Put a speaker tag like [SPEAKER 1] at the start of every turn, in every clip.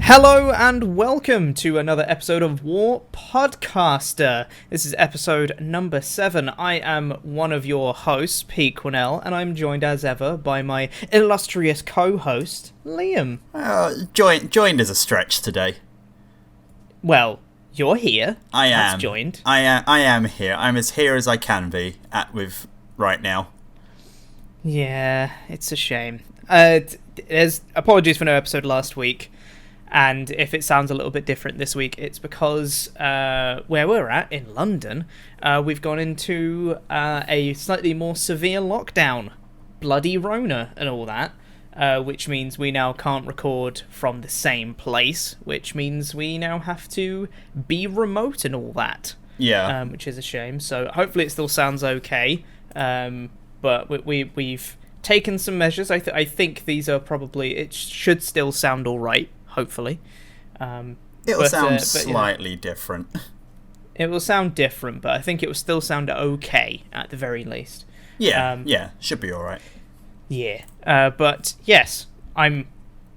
[SPEAKER 1] Hello and welcome to another episode of War PodCaster. This is episode number 7. I am one of your hosts, Pete Quinnell, and I'm joined as ever by my illustrious co-host, Liam.
[SPEAKER 2] Joined is a stretch today.
[SPEAKER 1] Well, you're here.
[SPEAKER 2] I am.
[SPEAKER 1] That's joined.
[SPEAKER 2] I am here. I'm as here as I can be with right now.
[SPEAKER 1] Yeah, it's a shame. There's apologies for no episode last week. And if it sounds a little bit different this week, it's because where we're at, in London, we've gone into a slightly more severe lockdown. Bloody Rona and all that, which means we now can't record from the same place, which means we now have to be remote and all that.
[SPEAKER 2] Yeah.
[SPEAKER 1] Which is a shame. So hopefully it still sounds okay. But we've taken some measures. I think these are probably... It should still sound all right. Hopefully.
[SPEAKER 2] It'll sound slightly different.
[SPEAKER 1] It will sound different, but I think it will still sound okay, at the very least.
[SPEAKER 2] Yeah, should be alright.
[SPEAKER 1] Yeah. But, yes, I'm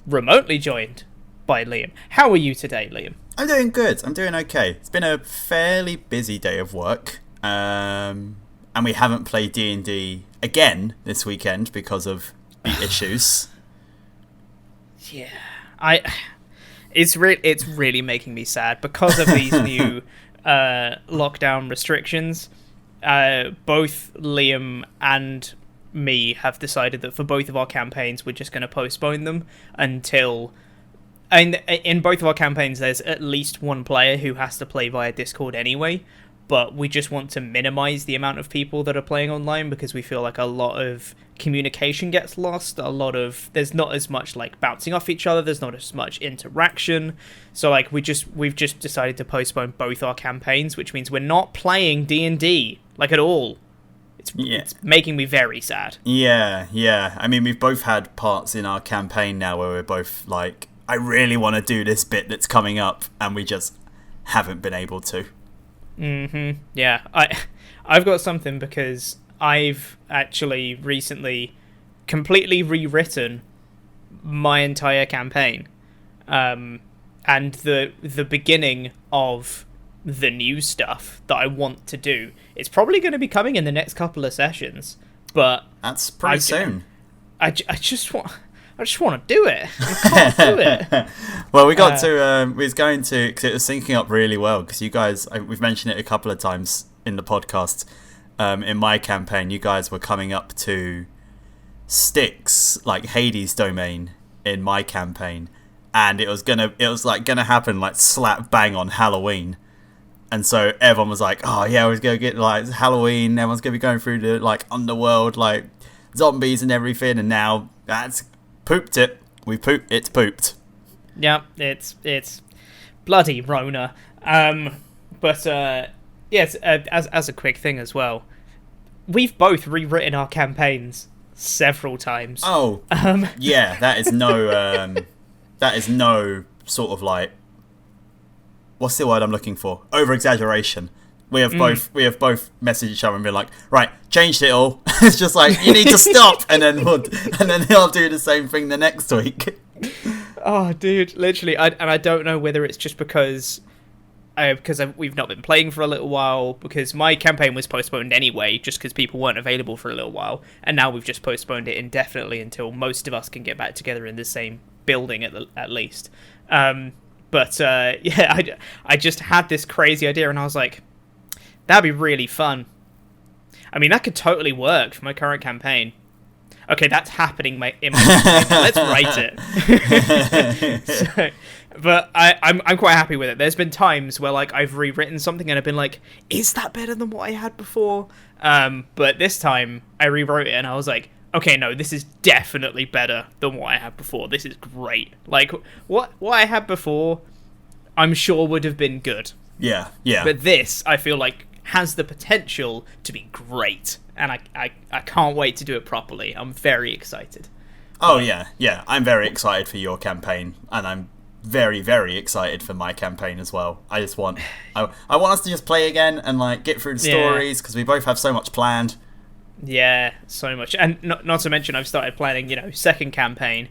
[SPEAKER 1] remotely joined by Liam. How are you today, Liam?
[SPEAKER 2] I'm doing good. I'm doing okay. It's been a fairly busy day of work. And we haven't played D&D again this weekend because of the issues.
[SPEAKER 1] Yeah. It's really making me sad because of these new lockdown restrictions. Both Liam and me have decided that for both of our campaigns, we're just going to postpone them until... And in both of our campaigns, there's at least one player who has to play via Discord anyway, but we just want to minimize the amount of people that are playing online because we feel like a lot of communication gets lost. There's not as much like bouncing off each other. There's not as much interaction. So like we've just decided to postpone both our campaigns, which means we're not playing D&D like at all. It's making me very sad.
[SPEAKER 2] Yeah. I mean, we've both had parts in our campaign now where we're both like, I really want to do this bit that's coming up, and we just haven't been able to.
[SPEAKER 1] Mm-hmm. Yeah, I've got something because I've actually recently completely rewritten my entire campaign, and the beginning of the new stuff that I want to do. It's probably going to be coming in the next couple of sessions, but
[SPEAKER 2] that's pretty soon.
[SPEAKER 1] I just want to do it. I can't do it.
[SPEAKER 2] Well, we got to. We was going to because it was syncing up really well. Because you guys, we've mentioned it a couple of times in the podcast. In my campaign, you guys were coming up to Styx, like Hades domain, in my campaign, and it was gonna happen like slap bang on Halloween. And so everyone was like, "Oh yeah, we're gonna get like Halloween. Everyone's gonna be going through the like underworld, like zombies and everything." And now that's pooped it. It's pooped.
[SPEAKER 1] Yeah, it's bloody Rona. But yes, as a quick thing as well, we've both rewritten our campaigns several times.
[SPEAKER 2] Oh, yeah, that is no sort of like, what's the word I'm looking for? Over exaggeration. We have both messaged each other and been like, right, changed it all. It's just like, you need to stop, and then he'll do the same thing the next week.
[SPEAKER 1] Oh, dude, literally, I don't know whether it's just because we've not been playing for a little while, because my campaign was postponed anyway, just because people weren't available for a little while, and now we've just postponed it indefinitely until most of us can get back together in the same building at least. But yeah, I just had this crazy idea, and I was like, that'd be really fun. I mean, that could totally work for my current campaign. Okay, that's happening in my campaign. Let's write it. But I'm quite happy with it. There's been times where like I've rewritten something and I've been like, is that better than what I had before? But this time I rewrote it and I was like, okay, no, this is definitely better than what I had before. This is great. Like what I had before, I'm sure would have been good.
[SPEAKER 2] Yeah.
[SPEAKER 1] But this, I feel like, has the potential to be great, and I can't wait to do it properly. I'm very excited.
[SPEAKER 2] Oh yeah, I'm very excited for your campaign, and I'm very, very excited for my campaign as well. I want us to just play again and like get through the stories, because we both have so much planned.
[SPEAKER 1] Yeah, so much. And not to mention, I've started planning, second campaign,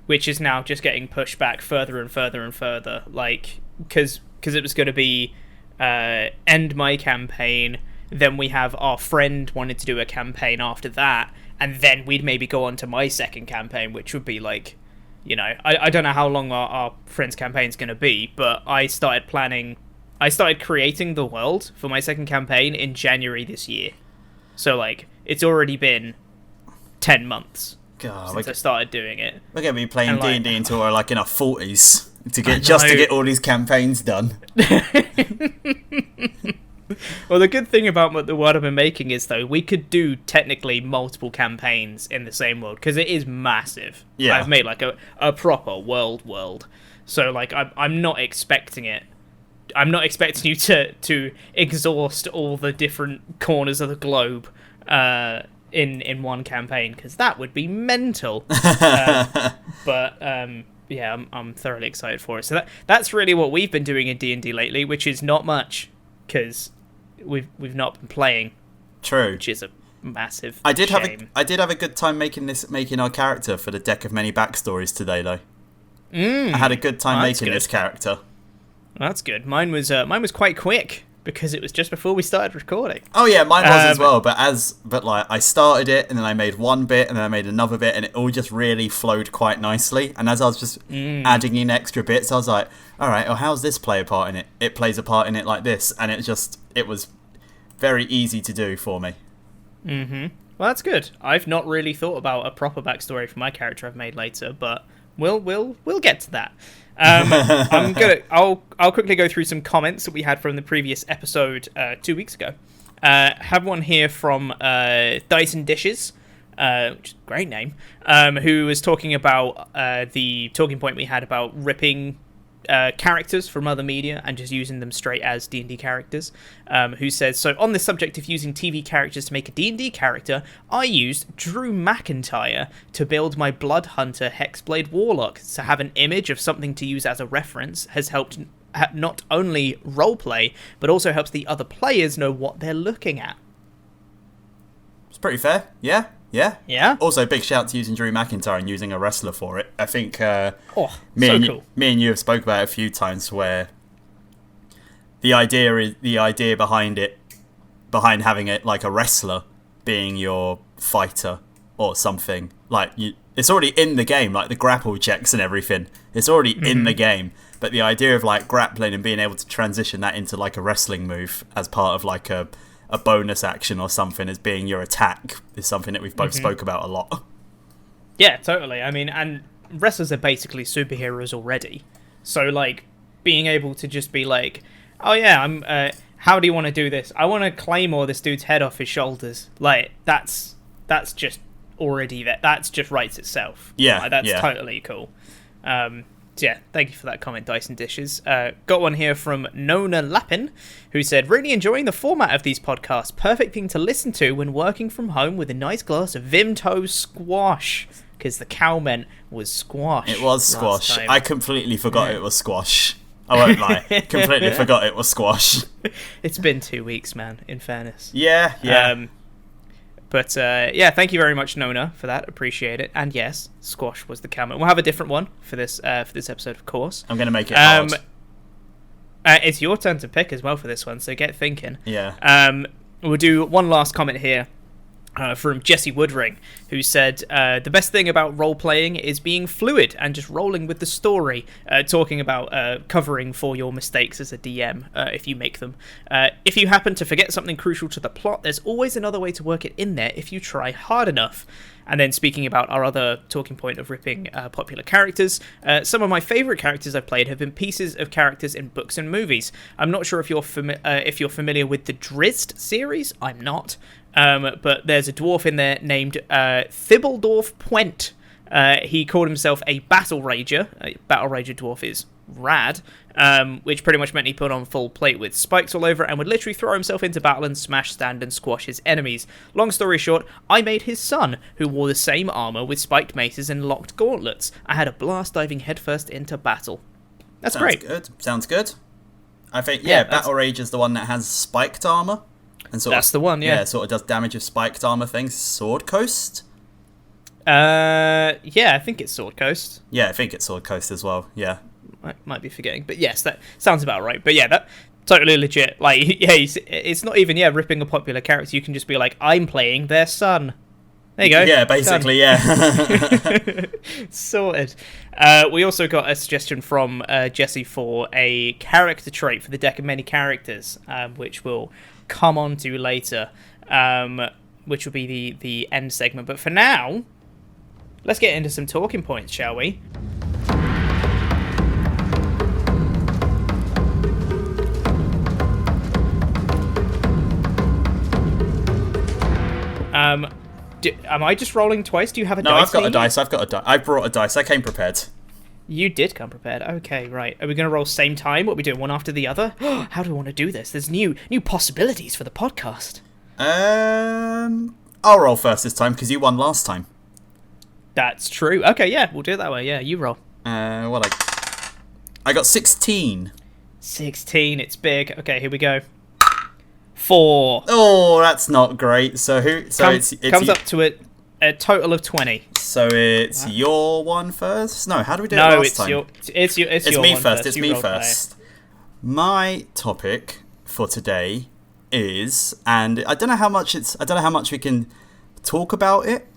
[SPEAKER 1] which is now just getting pushed back further and further and further. Like, because it was going to be end my campaign, then we have our friend wanted to do a campaign after that, and then we'd maybe go on to my second campaign, which would be like, you know, I don't know how long our friend's campaign's going to be, but I started creating the world for my second campaign in January this year. So, like, it's already been 10 months since I started doing it.
[SPEAKER 2] We're going to be playing D&D until we're, like, in our 40s to get all these campaigns done.
[SPEAKER 1] Well, the good thing about the world I've been making is, though, we could do technically multiple campaigns in the same world, because it is massive.
[SPEAKER 2] Yeah.
[SPEAKER 1] I've made, like, a proper world. So, like, I'm not expecting it. I'm not expecting you to exhaust all the different corners of the globe in one campaign, because that would be mental. But yeah, I'm thoroughly excited for it. So that's really what we've been doing in D&D lately, which is not much, because we've not been playing.
[SPEAKER 2] True.
[SPEAKER 1] Which is a massive
[SPEAKER 2] I did
[SPEAKER 1] shame.
[SPEAKER 2] have a good time making our character for the Deck of Many Backstories today, though. I had a good time making this character.
[SPEAKER 1] That's good. Mine was quite quick, because it was just before we started recording.
[SPEAKER 2] Oh yeah, mine was as well. But like I started it, and then I made one bit, and then I made another bit, and it all just really flowed quite nicely. And as I was just adding in extra bits, I was like, all right, well, how's this play a part in it? It plays a part in it like this, and it was very easy to do for me.
[SPEAKER 1] Mm-hmm. Well, that's good. I've not really thought about a proper backstory for my character I've made later, but we'll get to that. I'll quickly go through some comments that we had from the previous episode 2 weeks ago. Have one here from Dyson Dishes, which is a great name, who was talking about the talking point we had about ripping characters from other media and just using them straight as D&D characters, who says, so on the subject of using TV characters to make a D&D character, I used Drew McIntyre to build my Blood Hunter Hexblade Warlock. To have an image of something to use as a reference has helped not only roleplay, but also helps the other players know what they're looking at.
[SPEAKER 2] It's pretty fair, yeah.
[SPEAKER 1] Yeah.
[SPEAKER 2] Also, big shout to using Drew McIntyre and using a wrestler for it. I think
[SPEAKER 1] me and
[SPEAKER 2] you have spoke about it a few times, where the idea behind having it like a wrestler being your fighter or something. Like it's already in the game, like the grapple checks and everything. It's already in the game, but the idea of like grappling and being able to transition that into like a wrestling move as part of like a bonus action or something as being your attack is something that we've both spoke about a lot.
[SPEAKER 1] Yeah, totally. I mean, and wrestlers are basically superheroes already. So, like, being able to just be like, oh yeah, how do you want to do this? I want to claymore this dude's head off his shoulders. Like, that's just already that. That's just writes itself.
[SPEAKER 2] Yeah,
[SPEAKER 1] like, that's totally cool. So yeah, thank you for that comment, Dyson Dishes. Got one here from Nona Lappin, who said, really enjoying the format of these podcasts. Perfect thing to listen to when working from home with a nice glass of Vimto squash. Because the cowment was squash.
[SPEAKER 2] It was squash. I completely forgot it was squash. I won't lie. Completely forgot it was squash.
[SPEAKER 1] It's been 2 weeks, man, in fairness.
[SPEAKER 2] Yeah.
[SPEAKER 1] But yeah, thank you very much, Nona, for that. Appreciate it. And yes, squash was the cowment. We'll have a different one for this episode, of course.
[SPEAKER 2] I'm going to make it hard.
[SPEAKER 1] It's your turn to pick as well for this one, so get thinking.
[SPEAKER 2] Yeah.
[SPEAKER 1] We'll do one last comment here. From Jesse Woodring, who said, the best thing about role-playing is being fluid and just rolling with the story, talking about covering for your mistakes as a DM, if you make them. If you happen to forget something crucial to the plot, there's always another way to work it in there if you try hard enough. And then speaking about our other talking point of ripping popular characters, some of my favourite characters I've played have been pieces of characters in books and movies. I'm not sure if you're familiar with the Drizzt series. I'm not. But there's a dwarf in there named Thibbledorf Puent. He called himself a Battle Rager. A Battle Rager dwarf is rad, which pretty much meant he put on full plate with spikes all over and would literally throw himself into battle and smash, stand, and squash his enemies. Long story short, I made his son, who wore the same armour with spiked maces and locked gauntlets. I had a blast diving headfirst into battle. That's great.
[SPEAKER 2] Sounds good. I think, Battle Rage is the one that has spiked armour. And
[SPEAKER 1] That's the one, yeah.
[SPEAKER 2] Yeah, sort of does damage of spiked armour things. Sword Coast?
[SPEAKER 1] Yeah, I think it's Sword Coast.
[SPEAKER 2] Yeah, I think it's Sword Coast as well. Yeah.
[SPEAKER 1] I might be forgetting, but yes, that sounds about right. But yeah, that totally legit. Like, yeah, it's not even ripping a popular character. You can just be like, I'm playing their son. There you go.
[SPEAKER 2] Yeah, basically, yeah.
[SPEAKER 1] Sorted. We also got a suggestion from Jesse for a character trait for the deck of many characters, which we'll come on to later, which will be the end segment. But for now, let's get into some talking points, shall we? Am I just rolling twice? Do you have a dice?
[SPEAKER 2] No, I've got a dice. I brought a dice. I came prepared.
[SPEAKER 1] You did come prepared. Okay, right. Are we going to roll same time? What are we doing, one after the other? How do we want to do this? There's new possibilities for the podcast.
[SPEAKER 2] I'll roll first this time because you won last time.
[SPEAKER 1] That's true. Okay, yeah, we'll do it that way. Yeah, you roll.
[SPEAKER 2] I got 16.
[SPEAKER 1] 16. It's big. Okay, here we go. 4.
[SPEAKER 2] Oh, that's not great. So it's
[SPEAKER 1] comes up to a total of 20.
[SPEAKER 2] So it's your one first? No, how do we do it last time?
[SPEAKER 1] It's your
[SPEAKER 2] me
[SPEAKER 1] one
[SPEAKER 2] first. It's
[SPEAKER 1] You
[SPEAKER 2] me
[SPEAKER 1] roll
[SPEAKER 2] first. My topic for today is, and I don't know how much we can talk about it,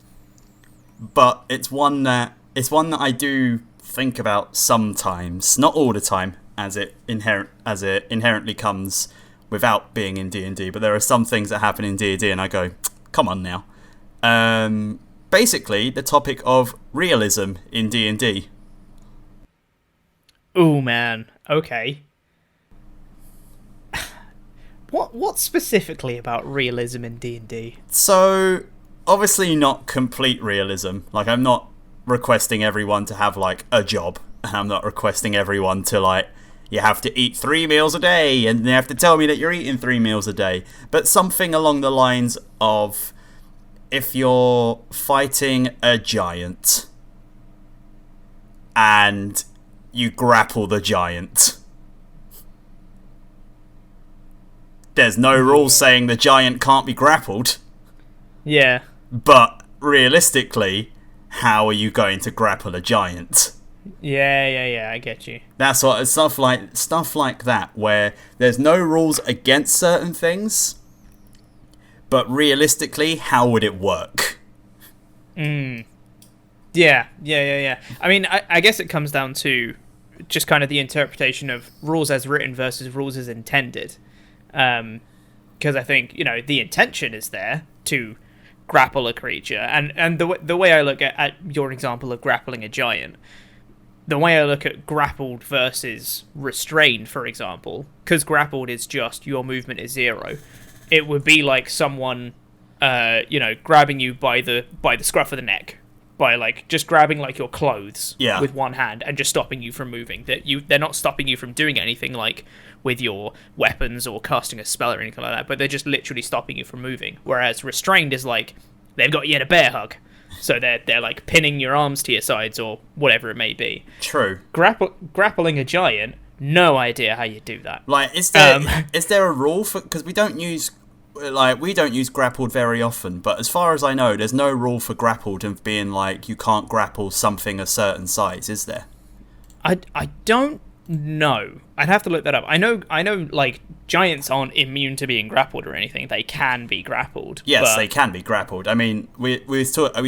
[SPEAKER 2] but it's one that I do think about sometimes, not all the time, as it inherently comes without being in D&D, but there are some things that happen in D&D and I go, come on now. Basically, the topic of realism in D&D.
[SPEAKER 1] Ooh, man. Okay. What specifically about realism in D&D?
[SPEAKER 2] So, obviously not complete realism. Like, I'm not requesting everyone to have, like, a job. I'm not requesting everyone to, like, you have to eat 3 meals a day, and they have to tell me that you're eating 3 meals a day. But something along the lines of, if you're fighting a giant, and you grapple the giant, there's no rule saying the giant can't be grappled.
[SPEAKER 1] Yeah.
[SPEAKER 2] But, realistically, how are you going to grapple a giant?
[SPEAKER 1] Yeah, I get you.
[SPEAKER 2] That's what stuff like that, where there's no rules against certain things, but realistically, how would it work?
[SPEAKER 1] Yeah. I mean, I guess it comes down to just kind of the interpretation of rules as written versus rules as intended. Because I think, the intention is there to grapple a creature, and the way I look at your example of grappling a giant. The way I look at grappled versus restrained, for example, because grappled is just your movement is 0, it would be like someone, grabbing you by the scruff of the neck, by like just grabbing like your clothes with one hand and just stopping you from moving. They're not stopping you from doing anything like with your weapons or casting a spell or anything like that, but they're just literally stopping you from moving. Whereas restrained is like they've got you in a bear hug. So they're like pinning your arms to your sides or whatever it may be.
[SPEAKER 2] True.
[SPEAKER 1] Grappling a giant, no idea how you do that.
[SPEAKER 2] Like, is there a rule for? Because we don't use grappled very often. But as far as I know, there's no rule for grappled of being like you can't grapple something a certain size, is there?
[SPEAKER 1] I don't know. I'd have to look that up. I know. Like giants aren't immune to being grappled or anything. They can be grappled.
[SPEAKER 2] Yes, they can be grappled. I mean, we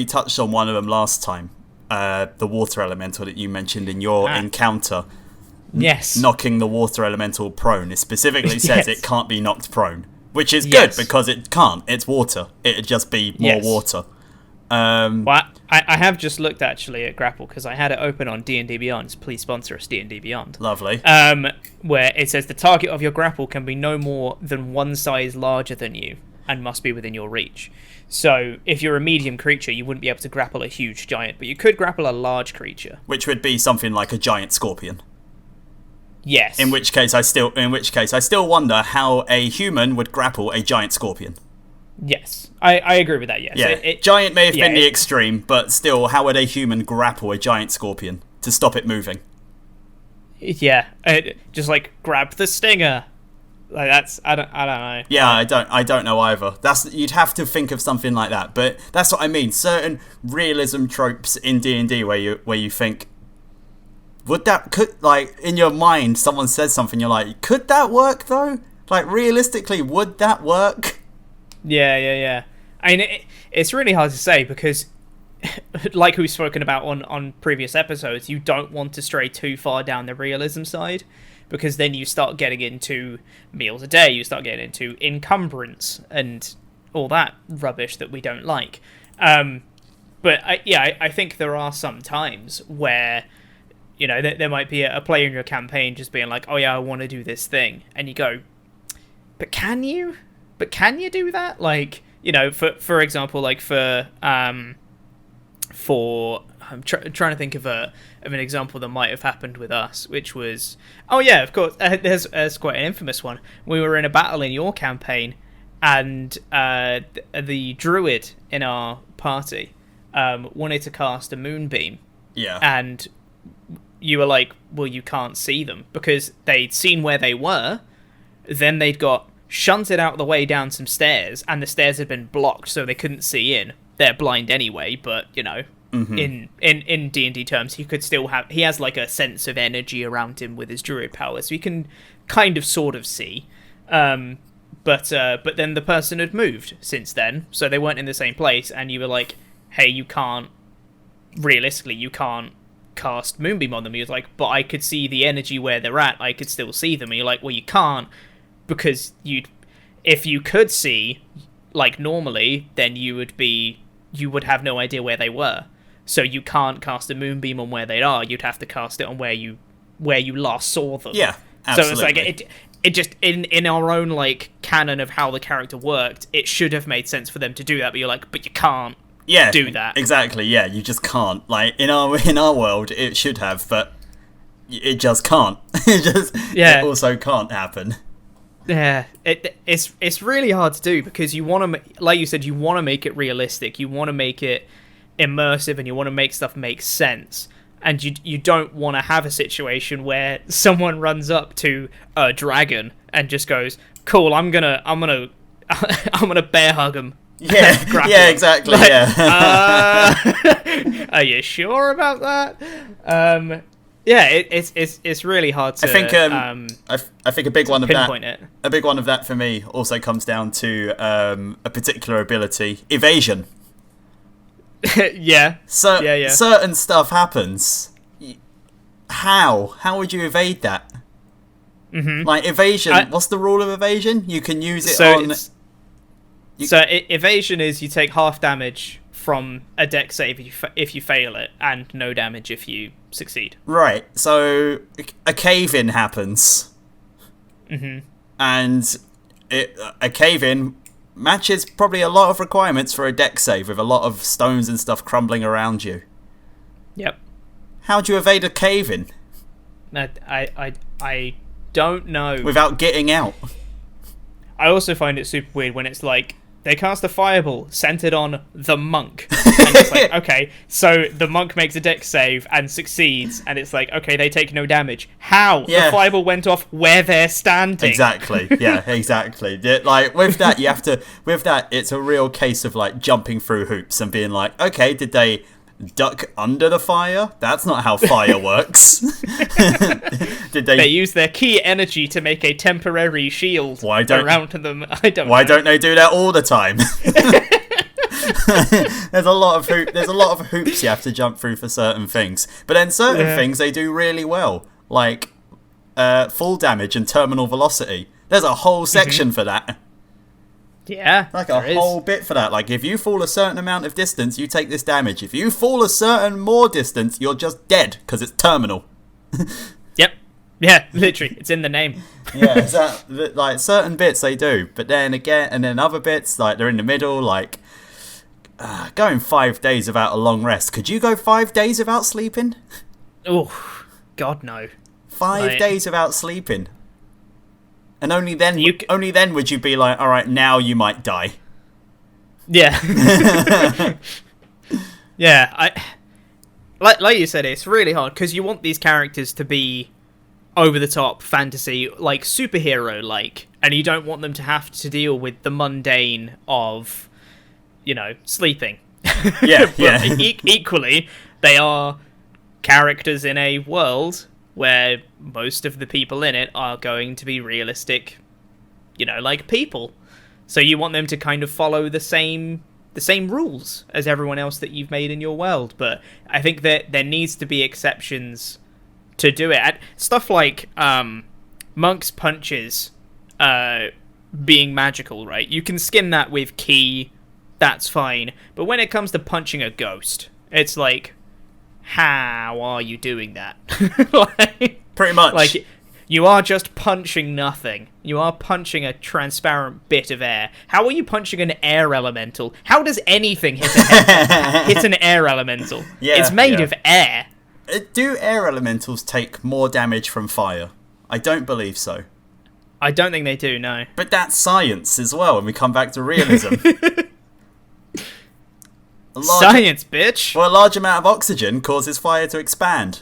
[SPEAKER 2] touched on one of them last time. The water elemental that you mentioned in your encounter.
[SPEAKER 1] Yes.
[SPEAKER 2] Knocking the water elemental prone. It specifically says it can't be knocked prone, which is good because it can't. It's water. It'd just be more water.
[SPEAKER 1] Well, I have just looked actually at Grapple because I had it open on D&D Beyond. Please sponsor us, D&D Beyond.
[SPEAKER 2] Lovely.
[SPEAKER 1] Where it says the target of your grapple can be no more than one size larger than you and must be within your reach. So if you're a medium creature, you wouldn't be able to grapple a huge giant, but you could grapple a large creature,
[SPEAKER 2] which would be something like a giant scorpion.
[SPEAKER 1] Yes.
[SPEAKER 2] In which case I still wonder how a human would grapple a giant scorpion.
[SPEAKER 1] Yes, I agree with that. Yes.
[SPEAKER 2] Yeah. Giant may have been the extreme, but still, how would a human grapple a giant scorpion to stop it moving?
[SPEAKER 1] Yeah, just like grab the stinger. Like that's I don't know.
[SPEAKER 2] Yeah, I don't know either. You'd have to think of something like that, but that's what I mean. Certain realism tropes in D&D where you think, like in your mind someone says something, you're like, could that work though? Like realistically, would that work?
[SPEAKER 1] Yeah. I mean, it's really hard to say because, like we've spoken about on previous episodes, you don't want to stray too far down the realism side, because then you start getting into meals a day, you start getting into encumbrance and all that rubbish that we don't like. But I think there are some times where, you know, there might be a player in your campaign just being like, oh yeah, I want to do this thing, and you go, but can you? But can you do that? Like, you know, for example, like I'm trying to think of an example that might have happened with us, which was, oh yeah, of course, there's quite an infamous one. We were in a battle in your campaign, and the druid in our party wanted to cast a moonbeam.
[SPEAKER 2] Yeah.
[SPEAKER 1] And you were like, well, you can't see them, because they'd seen where they were, then they'd got shunted out the way down some stairs, and the stairs had been blocked, so they couldn't see in. They're blind anyway, but, you know, in D&D terms, he has like a sense of energy around him with his druid power, so he can kind of sort of see. But then the person had moved since then, so they weren't in the same place, and you were like, hey, you can't cast Moonbeam on them. He was like, but I could see the energy where they're at, I could still see them. And you're like, well, you can't, because if you could see, like normally, then you would have no idea where they were. So you can't cast a Moonbeam on where they are, you'd have to cast it on where you last saw them.
[SPEAKER 2] Yeah, absolutely.
[SPEAKER 1] So it's like, it just, in our own, like, canon of how the character worked, it should have made sense for them to do that, but you're like, but you can't do that.
[SPEAKER 2] Exactly, yeah, you just can't. Like, in our world, it should have, but it just can't. It also can't happen.
[SPEAKER 1] Yeah, it's really hard to do, because you want to, like you said, you want to make it realistic, you want to make it immersive, and you want to make stuff make sense, and you don't want to have a situation where someone runs up to a dragon and just goes, "Cool, I'm gonna bear hug him."
[SPEAKER 2] Yeah, yeah, exactly. Like,
[SPEAKER 1] yeah. Are you sure about that? Yeah, it's really hard to.
[SPEAKER 2] I think a big one of
[SPEAKER 1] pinpoint
[SPEAKER 2] that.
[SPEAKER 1] It.
[SPEAKER 2] A big one of that for me also comes down to a particular ability, evasion.
[SPEAKER 1] Yeah.
[SPEAKER 2] So certain stuff happens. How would you evade that? Mm-hmm. Like evasion. What's the rule of evasion? You can use it on.
[SPEAKER 1] Evasion is you take half damage from a dex save if you fail it, and no damage if you succeed.
[SPEAKER 2] Right. So a cave-in happens.
[SPEAKER 1] Mm-hmm.
[SPEAKER 2] And a cave-in matches probably a lot of requirements for a dex save, with a lot of stones and stuff crumbling around you.
[SPEAKER 1] Yep.
[SPEAKER 2] How do you evade a cave-in?
[SPEAKER 1] I don't know.
[SPEAKER 2] Without getting out.
[SPEAKER 1] I also find it super weird when it's like, they cast a fireball centered on the monk. And it's like, okay, so the monk makes a dex save and succeeds, and it's like, okay, they take no damage. How? Yeah. The fireball went off where they're standing.
[SPEAKER 2] Exactly. Yeah, exactly. Like, with that, it's a real case of, like, jumping through hoops and being like, okay, did they duck under the fire? That's not how fire works. Did they
[SPEAKER 1] use their key energy to make a temporary shield around them?
[SPEAKER 2] Why don't they do that all the time? There's a lot of hoops you have to jump through for certain things, but then certain things they do really well, like full damage and terminal velocity. There's a whole section for that.
[SPEAKER 1] Yeah,
[SPEAKER 2] like a whole bit for that. Like, if you fall a certain amount of distance, you take this damage. If you fall a certain more distance, you're just dead, because it's terminal.
[SPEAKER 1] Yep. Yeah, literally. It's in the name.
[SPEAKER 2] Yeah, like, certain bits they do. But then again, and then other bits, like, they're in the middle, like, going 5 days without a long rest. Could you go 5 days without sleeping?
[SPEAKER 1] Oh, God, no.
[SPEAKER 2] 5 days without sleeping. And only then would you be like, all right, now you might die.
[SPEAKER 1] Yeah. Yeah. Like you said, it's really hard, because you want these characters to be over the top fantasy, like superhero like, and you don't want them to have to deal with the mundane of, sleeping.
[SPEAKER 2] Yeah, yeah.
[SPEAKER 1] Equally, they are characters in a world where most of the people in it are going to be realistic, like people. So you want them to kind of follow the same rules as everyone else that you've made in your world. But I think that there needs to be exceptions to do it. And stuff like Monk's punches being magical, right? You can skin that with ki, that's fine. But when it comes to punching a ghost, it's like, how are you doing that?
[SPEAKER 2] Pretty much.
[SPEAKER 1] Like, you are just punching nothing. You are punching a transparent bit of air. How are you punching an air elemental? How does anything hit an air elemental?
[SPEAKER 2] Yeah,
[SPEAKER 1] it's made of air.
[SPEAKER 2] Do air elementals take more damage from fire? I don't believe so.
[SPEAKER 1] I don't think they do, no.
[SPEAKER 2] But that's science as well, and we come back to realism.
[SPEAKER 1] Science, bitch!
[SPEAKER 2] Well, a large amount of oxygen causes fire to expand.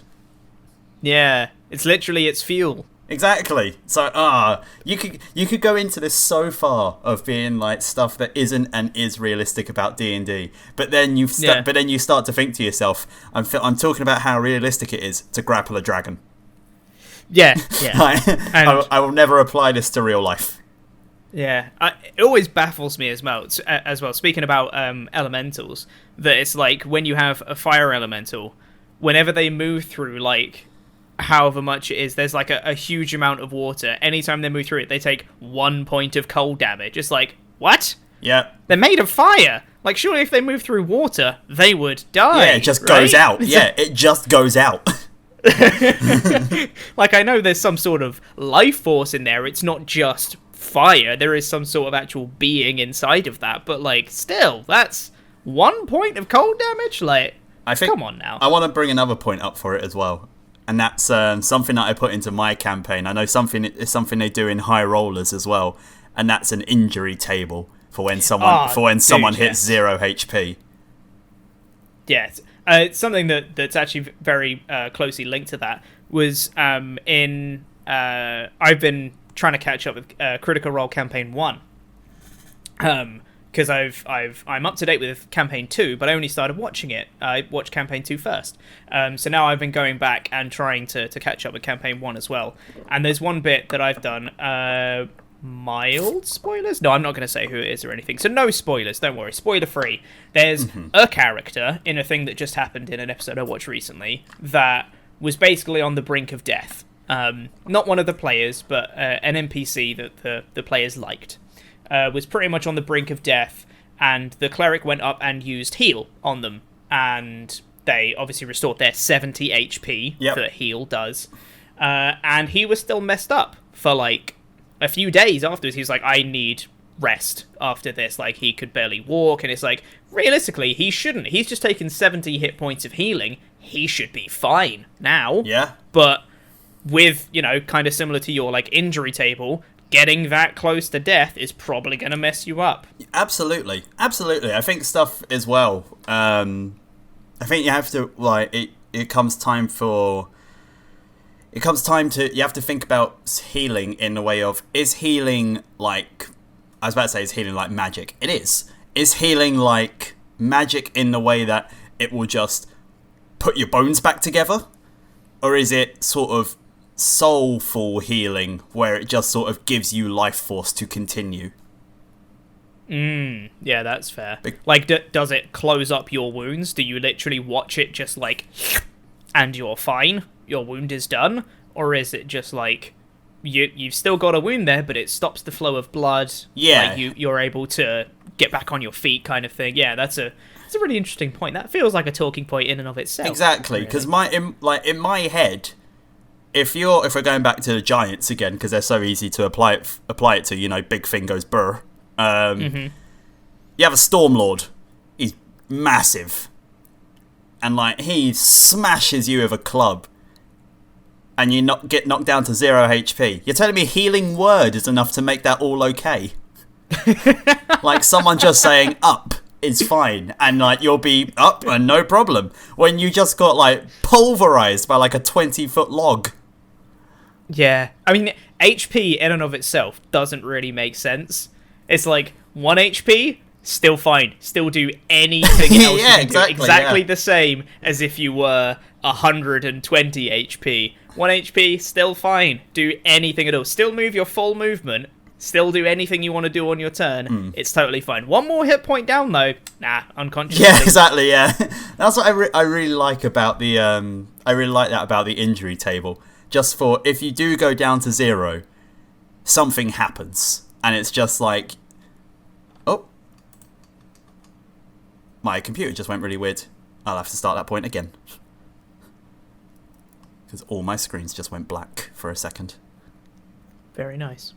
[SPEAKER 1] Yeah, it's literally its fuel.
[SPEAKER 2] Exactly. So, you could go into this so far of being like stuff that isn't and is realistic about D&D, but then you start to think to yourself, I'm talking about how realistic it is to grapple a dragon.
[SPEAKER 1] Yeah, yeah.
[SPEAKER 2] I will never apply this to real life.
[SPEAKER 1] Yeah, it always baffles me as well. Speaking about elementals, that it's like when you have a fire elemental, whenever they move through like however much it is, there's like a huge amount of water. Anytime they move through it, they take 1 point of cold damage. It's like, what?
[SPEAKER 2] Yeah.
[SPEAKER 1] They're made of fire. Like, surely if they move through water, they would die.
[SPEAKER 2] Yeah, it just goes out. Yeah, it just goes out.
[SPEAKER 1] Like, I know there's some sort of life force in there. It's not just fire. There is some sort of actual being inside of that. But, like, still, that's 1 point of cold damage? Like, come on now.
[SPEAKER 2] I want to bring another point up for it as well. And that's something that I put into my campaign. I know it's something they do in High Rollers as well. And that's an injury table for when someone hits 0 HP.
[SPEAKER 1] Yes. It's something that's actually very closely linked to that was I've been trying to catch up with Critical Role Campaign 1. Because I'm up to date with Campaign 2, but I only started watching it. I watched Campaign 2 first. So now I've been going back and trying to catch up with Campaign 1 as well. And there's one bit that I've done, mild spoilers? No, I'm not going to say who it is or anything. So no spoilers, don't worry. Spoiler free. There's a character in a thing that just happened in an episode I watched recently that was basically on the brink of death. Not one of the players, but an NPC that the players liked. Was pretty much on the brink of death, and the cleric went up and used heal on them, and they obviously restored their 70 HP that heal does, and he was still messed up for like a few days afterwards. He was like, I need rest after this. Like, he could barely walk, and it's like, realistically, he shouldn't. He's just taken 70 hit points of healing. He should be fine now.
[SPEAKER 2] Yeah.
[SPEAKER 1] But with, kind of similar to your like injury table, getting that close to death is probably going to mess you up. Absolutely.
[SPEAKER 2] I think stuff as well. I think you have to, like, it comes time to, you have to think about healing in the way of, is healing like, I was about to say, is healing like magic? It is. Is healing like magic in the way that it will just put your bones back together? Or is it sort of soulful healing where it just sort of gives you life force to continue?
[SPEAKER 1] Yeah, that's fair. Like, does it close up your wounds? Do you literally watch it just like, and you're fine, your wound is done? Or is it just like, you've still got a wound there, but it stops the flow of blood?
[SPEAKER 2] Yeah.
[SPEAKER 1] Like you're able to get back on your feet, kind of thing. Yeah, that's a really interesting point. That feels like a talking point in and of itself.
[SPEAKER 2] Exactly, because in my head, if we're going back to the giants again, because they're so easy to apply it to, big thing goes brr. You have a Stormlord. He's massive, and like he smashes you with a club, and you get knocked down to 0 HP. You're telling me healing word is enough to make that all okay? Like someone just saying up is fine, and like you'll be up and no problem, when you just got like pulverized by like a 20-foot log.
[SPEAKER 1] Yeah, I mean, HP in and of itself doesn't really make sense. It's like 1 HP, still fine. Still do anything else.
[SPEAKER 2] Yeah,
[SPEAKER 1] you can do exactly the same as if you were 120 HP. 1 HP, still fine. Do anything at all. Still move your full movement. Still do anything you want to do on your turn. It's totally fine. One more hit point down though. Nah, unconscious.
[SPEAKER 2] Yeah, exactly. Yeah, that's what I really like about the I really like that about the injury table. Just for if you do go down to 0, something happens, and it's just like, oh, my computer just went really weird. I'll have to start that point again because all my screens just went black for a second.
[SPEAKER 1] Very nice.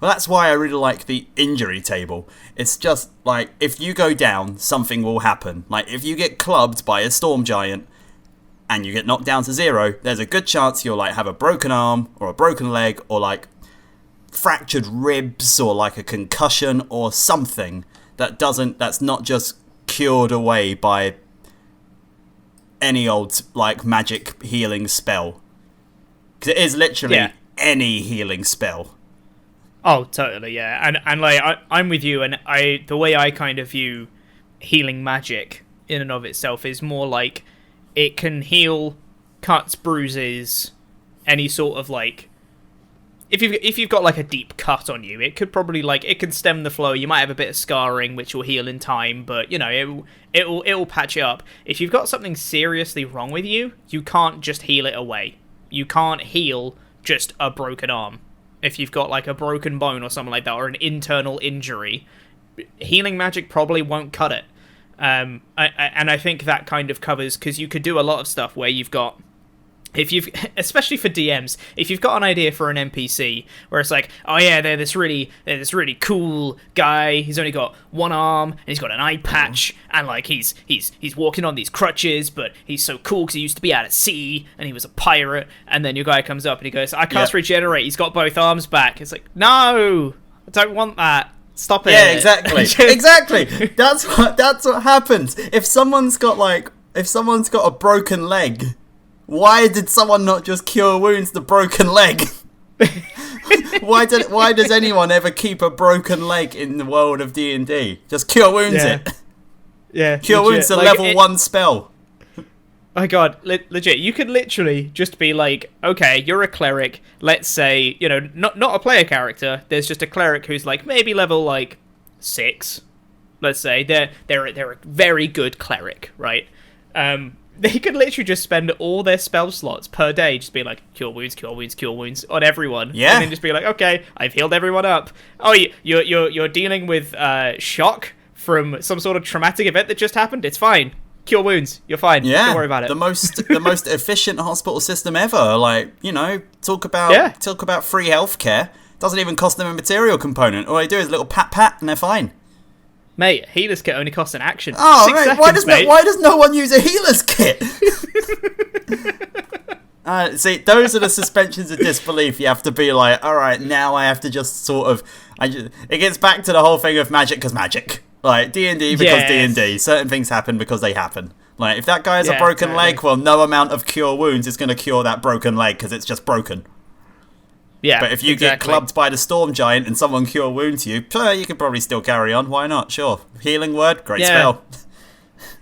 [SPEAKER 2] Well, that's why I really like the injury table. It's just like, if you go down, something will happen. Like, if you get clubbed by a storm giant and you get knocked down to 0, there's a good chance you'll like have a broken arm or a broken leg or like fractured ribs or like a concussion or something that's not just cured away by any old like magic healing spell. Because it is literally any healing spell.
[SPEAKER 1] Oh, totally, yeah. And like I'm with you, and the way I kind of view healing magic in and of itself is more like it can heal cuts, bruises, any sort of like if you've got like a deep cut on you, it could probably like it can stem the flow. You might have a bit of scarring which will heal in time, but you know, it'll patch it up. If you've got something seriously wrong with you, you can't just heal it away. You can't heal just a broken arm. If you've got like a broken bone or something like that, or an internal injury, healing magic probably won't cut it. And I think that kind of covers, because you could do a lot of stuff where you've got, especially for DMs, if you've got an idea for an NPC where it's like, oh yeah, they're this really cool guy. He's only got one arm and he's got an eye patch, and like he's walking on these crutches, but he's so cool because he used to be out at sea and he was a pirate. And then your guy comes up and he goes, I cast regenerate. He's got both arms back. It's like, no, I don't want that. Stop it.
[SPEAKER 2] Yeah, exactly. Exactly. That's what happens. If someone's got a broken leg, why did someone not just cure wounds the broken leg? Why does anyone ever keep a broken leg in the world of D&D? Just cure wounds it.
[SPEAKER 1] Yeah.
[SPEAKER 2] Cure wounds a like level 1 spell.
[SPEAKER 1] Oh my god, legit. You could literally just be like, okay, you're a cleric. Let's say, you know, not a player character. There's just a cleric who's like maybe level like 6. Let's say they're a very good cleric, right? They could literally just spend all their spell slots per day just being like, cure wounds, cure wounds, cure wounds on everyone.
[SPEAKER 2] Yeah.
[SPEAKER 1] And then just be like, okay, I've healed everyone up. Oh, you're dealing with shock from some sort of traumatic event that just happened. It's fine. Cure wounds. You're fine.
[SPEAKER 2] Yeah.
[SPEAKER 1] Don't worry about it.
[SPEAKER 2] The most efficient hospital system ever. Like, you know, talk about free healthcare. Doesn't even cost them a material component. All they do is a little pat and they're fine.
[SPEAKER 1] Mate, healer's kit only costs an action.
[SPEAKER 2] Oh,
[SPEAKER 1] 6
[SPEAKER 2] right.
[SPEAKER 1] seconds,
[SPEAKER 2] Why does no one use a healer's kit? See, those are the suspensions of disbelief. You have to be like, all right, now I have to just sort of. It gets back to the whole thing of magic because magic. Like D&D because D&D. Certain things happen because they happen. Like if that guy has a broken leg, well, no amount of cure wounds is going to cure that broken leg because it's just broken.
[SPEAKER 1] Yeah,
[SPEAKER 2] but if you get clubbed by the storm giant and someone cure wounds you, you can probably still carry on. Why not? Sure. Healing word, great spell.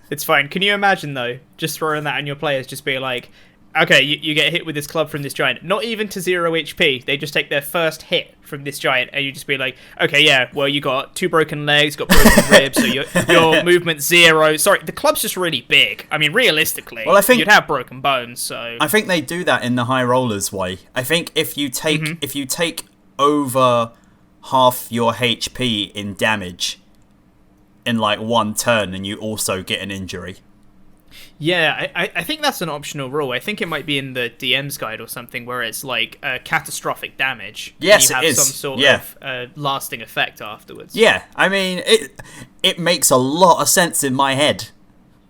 [SPEAKER 1] It's fine. Can you imagine though, just throwing that on your players, just be like, okay, you get hit with this club from this giant, not even to 0 HP. They just take their first hit from this giant, and you just be like, okay, yeah, well, you got 2 broken legs, got broken ribs, so your movement 0. Sorry, the club's just really big. I mean, realistically, I think you'd have broken bones. So
[SPEAKER 2] I think they do that in the high rollers way. I think if you take over half your HP in damage in like one turn, and you also get an injury.
[SPEAKER 1] Yeah, I think that's an optional rule. I think it might be in the DM's guide or something where it's like catastrophic damage.
[SPEAKER 2] Yes,
[SPEAKER 1] and you have some sort of lasting effect afterwards.
[SPEAKER 2] Yeah, I mean, it makes a lot of sense in my head.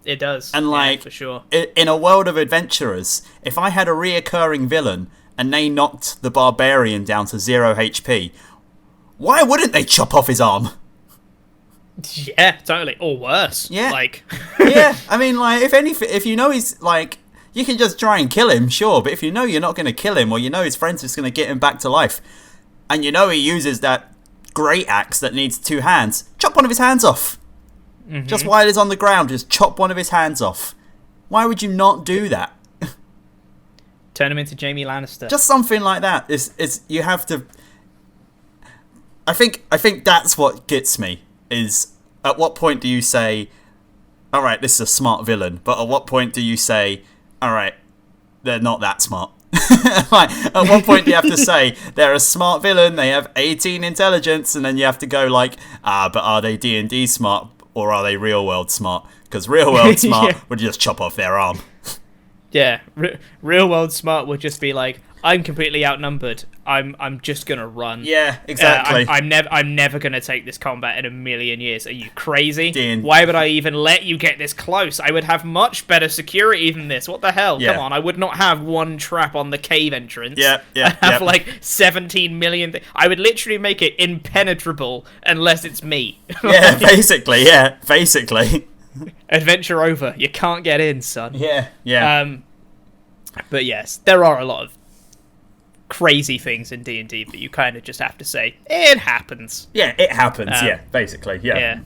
[SPEAKER 1] It does.
[SPEAKER 2] And like,
[SPEAKER 1] for sure.
[SPEAKER 2] In a world of adventurers, if I had a reoccurring villain and they knocked the barbarian down to 0 HP, why wouldn't they chop off his arm?
[SPEAKER 1] Yeah, totally. Or worse.
[SPEAKER 2] Yeah.
[SPEAKER 1] Like
[SPEAKER 2] yeah, I mean, like, if you know he's, like, You can just try and kill him, sure, but if you know you're not going to kill him, or you know his friend's just going to get him back to life, and you know he uses that great axe that needs 2 hands, chop one of his hands off. Mm-hmm. Just while he's on the ground, just chop one of his hands off. Why would you not do that?
[SPEAKER 1] Turn him into Jaime Lannister.
[SPEAKER 2] Just something like that. Is you have to... I think that's what gets me, is at what point do you say, alright, this is a smart villain, but at what point do you say, alright, they're not that smart? Like, at what point do you have to say, they're a smart villain, they have 18 intelligence, and then you have to go like, but are they D&D smart, or are they real world smart? Because real world smart would just chop off their arm.
[SPEAKER 1] Yeah, real world smart would just be like, I'm completely outnumbered. I'm just gonna run.
[SPEAKER 2] Yeah, exactly.
[SPEAKER 1] I'm never gonna take this combat in a million years. Are you crazy?
[SPEAKER 2] Dean.
[SPEAKER 1] Why would I even let you get this close? I would have much better security than this. What the hell?
[SPEAKER 2] Yeah.
[SPEAKER 1] Come on, I would not have one trap on the cave entrance.
[SPEAKER 2] Yeah.
[SPEAKER 1] I'd have like 17 million. I would literally make it impenetrable unless it's me.
[SPEAKER 2] Yeah, basically.
[SPEAKER 1] Adventure over. You can't get in, son.
[SPEAKER 2] Yeah.
[SPEAKER 1] But yes, there are a lot of crazy things in D&D that you kind of just have to say, it happens.
[SPEAKER 2] Yeah, it happens, basically,
[SPEAKER 1] Yeah.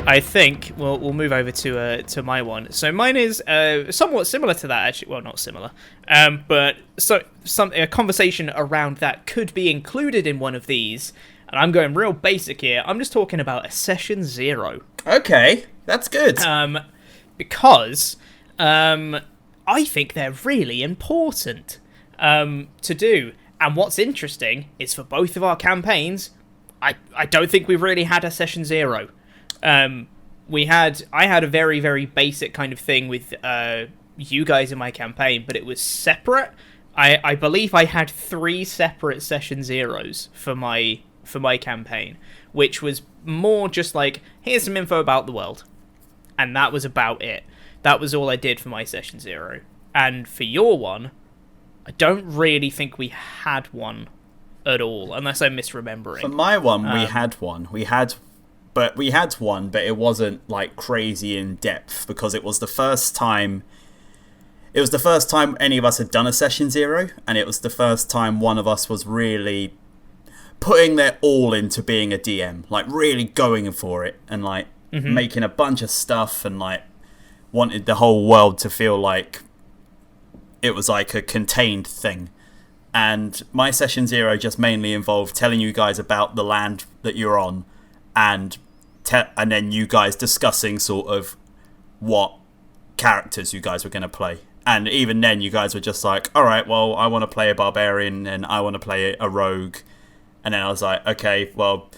[SPEAKER 1] I think we'll move over to my one. So mine is somewhat similar to that, actually. Well, not similar, but a conversation around that could be included in one of these. And I'm going real basic here. I'm just talking about a session 0.
[SPEAKER 2] Okay, that's good.
[SPEAKER 1] Because I think they're really important to do. And what's interesting is for both of our campaigns, I don't think we've really had a session 0. I had a very, very basic kind of thing with you guys in my campaign, but it was separate. I believe I had 3 separate session 0s for my campaign, which was more just like, here's some info about the world, and that was about it. That was all I did for my session 0. And for your one, I don't really think we had one at all, unless I'm misremembering.
[SPEAKER 2] For my one, we had one. We had one, but it wasn't like crazy in depth, because it was the first time any of us had done a session 0, and it was the first time one of us was really putting their all into being a DM, like really going for it, and like making a bunch of stuff, and like wanted the whole world to feel like it was like a contained thing. And my session 0 just mainly involved telling you guys about the land that you're on, and then you guys discussing sort of what characters you guys were going to play. And even then, you guys were just like, all right, well, I want to play a barbarian, and I want to play a rogue. And then I was like, okay, well,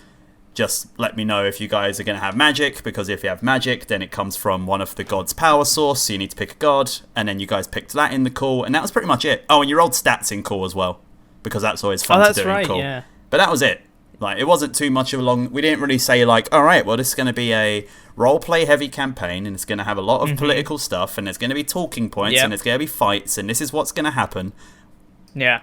[SPEAKER 2] just let me know if you guys are going to have magic, because if you have magic, then it comes from one of the god's power source, so you need to pick a god. And then you guys picked that in the call, and that was pretty much it. Oh, and you rolled stats in call as well, because that's always fun to do in call.
[SPEAKER 1] Yeah.
[SPEAKER 2] But that was it. Like, it wasn't too much of a long... We didn't really say, like, all right, well, this is going to be a role-play heavy campaign, and it's going to have a lot of political stuff, and there's going to be talking points, and there's going to be fights, and this is what's going to happen.
[SPEAKER 1] Yeah.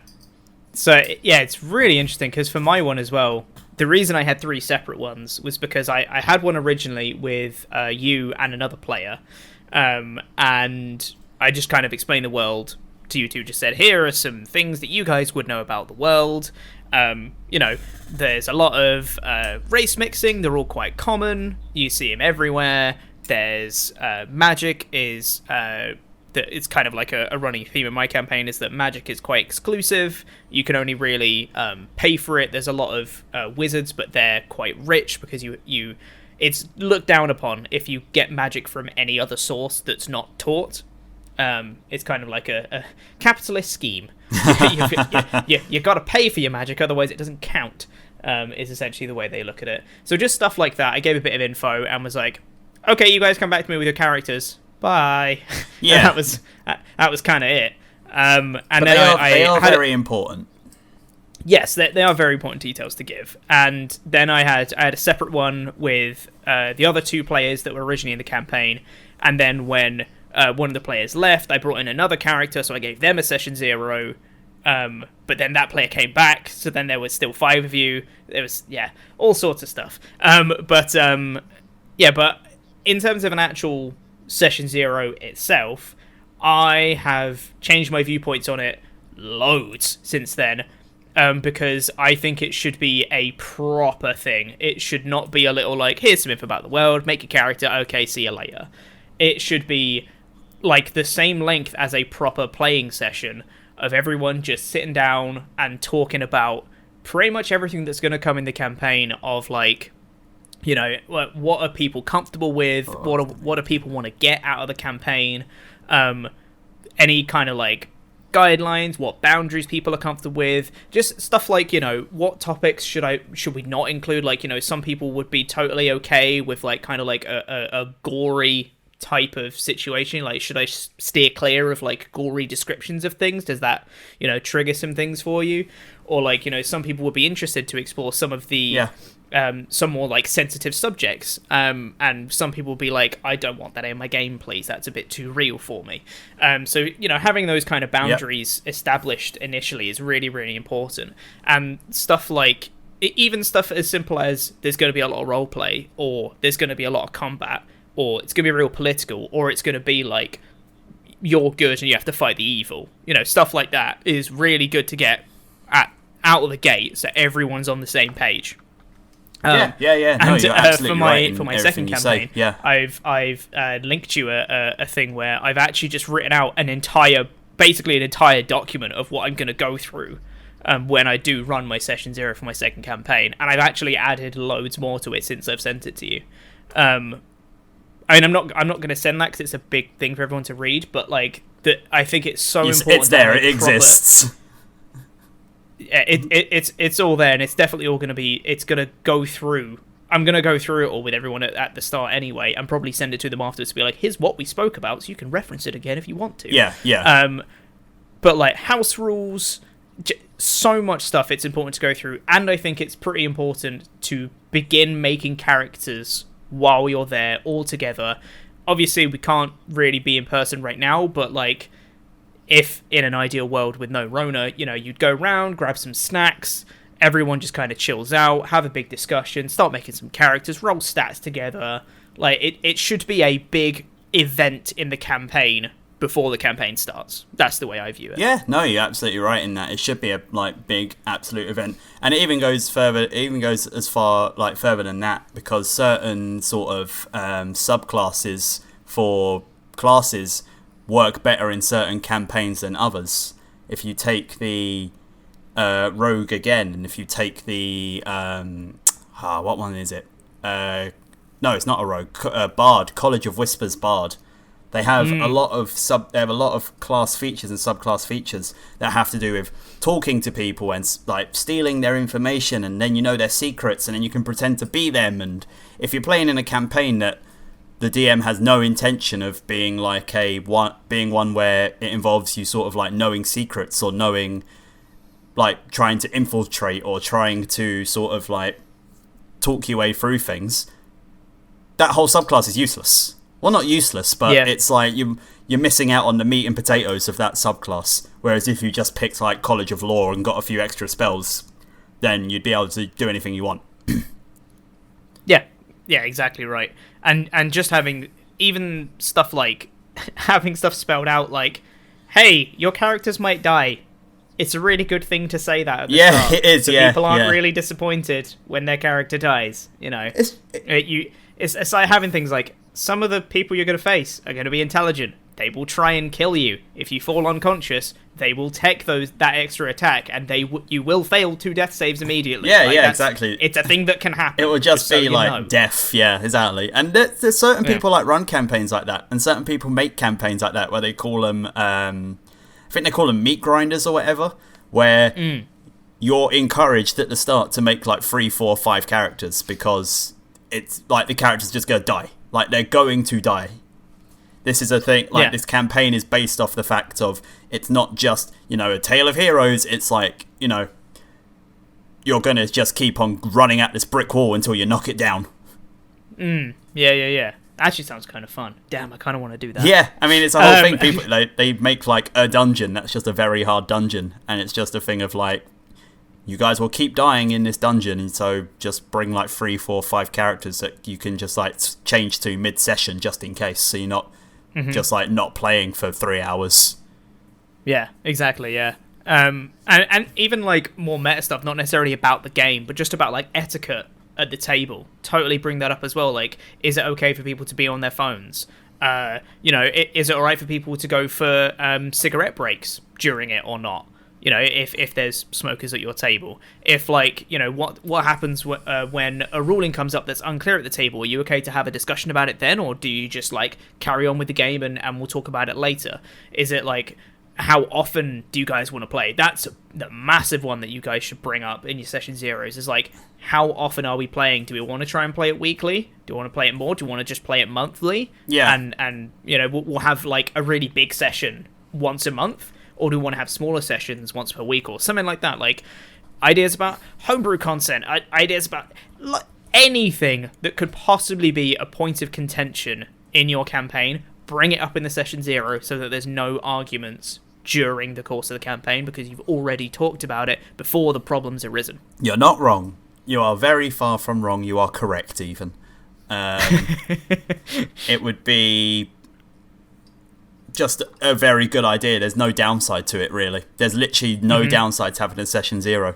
[SPEAKER 1] So, yeah, it's really interesting, because for my one as well, the reason I had 3 separate ones was because I had one originally with you and another player, and I just kind of explained the world to you two. Just said, here are some things that you guys would know about the world. There's a lot of race mixing. They're all quite common. You see them everywhere. There's magic is... it's kind of like a running theme in my campaign, is that magic is quite exclusive. You can only really pay for it. There's a lot of wizards, but they're quite rich because you it's looked down upon if you get magic from any other source that's not taught. It's kind of like a capitalist scheme. You got to pay for your magic, otherwise it doesn't count, is essentially the way they look at it. So just stuff like that. I gave a bit of info and was like, okay, you guys come back to me with your characters. Bye. Yeah, that was kind of it. And but then
[SPEAKER 2] they are very important.
[SPEAKER 1] Yes, they are very important details to give. And then I had a separate one with the other 2 players that were originally in the campaign. And then when one of the players left, I brought in another character, so I gave them a session 0. But then that player came back, so then there was still 5 of you. There was, all sorts of stuff. But in terms of an actual Session Zero itself, I have changed my viewpoints on it loads since then, because I think it should be a proper thing. It should not be a little like, here's some info about the world, make a character, okay, see you later. It should be like the same length as a proper playing session of everyone just sitting down and talking about pretty much everything that's going to come in the campaign of, like, you know, what are people comfortable with, what do people want to get out of the campaign, any kind of, like, guidelines, what boundaries people are comfortable with, just stuff like, you know, what topics should we not include. Like, you know, some people would be totally okay with, like, kind of like a gory type of situation. Like, should I steer clear of, like, gory descriptions of things? Does that, you know, trigger some things for you? Or, like, you know, some people would be interested to explore some of the some more, like, sensitive subjects, and some people will be like, I don't want that in my game, please, that's a bit too real for me. So, you know, having those kind of boundaries established initially is really, really important. And stuff like, even stuff as simple as there's going to be a lot of roleplay, or there's going to be a lot of combat, or it's going to be real political, or it's going to be like, you're good and you have to fight the evil. You know, stuff like that is really good to get out of the gate, so everyone's on the same page.
[SPEAKER 2] No, you're absolutely right
[SPEAKER 1] for my second campaign, I've linked you a thing where I've actually just written out an entire document of what I'm going to go through when I do run my Session Zero for my second campaign, and I've actually added loads more to it since I've sent it to you. I mean, I'm not going to send that because it's a big thing for everyone to read, but, like, I think it's so important.
[SPEAKER 2] It's there. It exists.
[SPEAKER 1] It's all there, and it's definitely all going to be. It's going to go through. I'm going to go through it all with everyone at the start anyway, and probably send it to them afterwards to be like, here's what we spoke about, so you can reference it again if you want to.
[SPEAKER 2] Yeah.
[SPEAKER 1] But, like, house rules, so much stuff it's important to go through, and I think it's pretty important to begin making characters while you're there all together. Obviously, we can't really be in person right now, but, like, if in an ideal world with no Rona, you know, you'd go around, grab some snacks, everyone just kind of chills out, have a big discussion, start making some characters, roll stats together. Like, it should be a big event in the campaign before the campaign starts. That's the way I view it.
[SPEAKER 2] Yeah, no, you're absolutely right in that. It should be a, like, big absolute event. And it even goes further, it even goes as far, like, further than that, because certain sort of subclasses for classes work better in certain campaigns than others. If you take the rogue again, and if you take the what one is it? No, it's not a rogue. Bard, College of Whispers Bard. They have a lot of class features and subclass features that have to do with talking to people and, like, stealing their information, and then you know their secrets, and then you can pretend to be them. And if you're playing in a campaign that the DM has no intention of being like one where it involves you sort of, like, knowing secrets, or knowing, like, trying to infiltrate, or trying to sort of, like, talk your way through things, that whole subclass is useless. Well, not useless, but it's like you're missing out on the meat and potatoes of that subclass. Whereas if you just picked, like, College of Law and got a few extra spells, then you'd be able to do anything you want.
[SPEAKER 1] Yeah, exactly right. And just having even stuff like having stuff spelled out, like, hey, your characters might die. It's a really good thing to say that at the start.
[SPEAKER 2] It is.
[SPEAKER 1] So people aren't really disappointed when their character dies. You know, it's like having things like, some of the people you're going to face are going to be intelligent. They will try and kill you. If you fall unconscious, they will take that extra attack, and you will fail 2 death saves immediately.
[SPEAKER 2] Exactly.
[SPEAKER 1] It's a thing that can happen.
[SPEAKER 2] It will just be so like death. Yeah, exactly. And there's certain people like run campaigns like that, and certain people make campaigns like that where they call them, I think they call them meat grinders or whatever, where you're encouraged at the start to make, like, 3, 4, 5 characters, because it's like the characters just gonna die. Like, they're going to die. This is a thing, like, this campaign is based off the fact of, it's not just, you know, a tale of heroes. It's like, you know, you're gonna just keep on running at this brick wall until you knock it down.
[SPEAKER 1] Yeah. Actually sounds kind of fun. Damn, I kind of want to do that.
[SPEAKER 2] Yeah, I mean, it's a whole thing. People they make like a dungeon that's just a very hard dungeon, and it's just a thing of like, you guys will keep dying in this dungeon, and so just bring like 3, 4, 5 characters that you can just like change to mid-session just in case, so you're not just like not playing for 3 hours.
[SPEAKER 1] Yeah, exactly. Yeah. And even like more meta stuff, not necessarily about the game, but just about like etiquette at the table. Totally bring that up as well. Like, is it okay for people to be on their phones? Is it alright for people to go for cigarette breaks during it or not? If there's smokers at your table. If like, what happens when a ruling comes up that's unclear at the table? Are you okay to have a discussion about it then, or do you just like carry on with the game and we'll talk about it later? Is it like, how often do you guys want to play? That's the massive one that you guys should bring up in your session zeros, is like, how often are we playing? Do we want to try and play it weekly? Do we want to play it more? Do we want to just play it monthly?
[SPEAKER 2] Yeah.
[SPEAKER 1] And we'll have like a really big session once a month, or do we want to have smaller sessions once per week or something like that? Like, ideas about homebrew content, ideas about anything that could possibly be a point of contention in your campaign. Bring it up in the session zero so that there's no arguments during the course of the campaign, because you've already talked about it before the problem's arisen.
[SPEAKER 2] You're not wrong. You are very far from wrong. You are correct, even. It would be just a very good idea. There's no downside to it, really. There's literally no downside to having a session zero.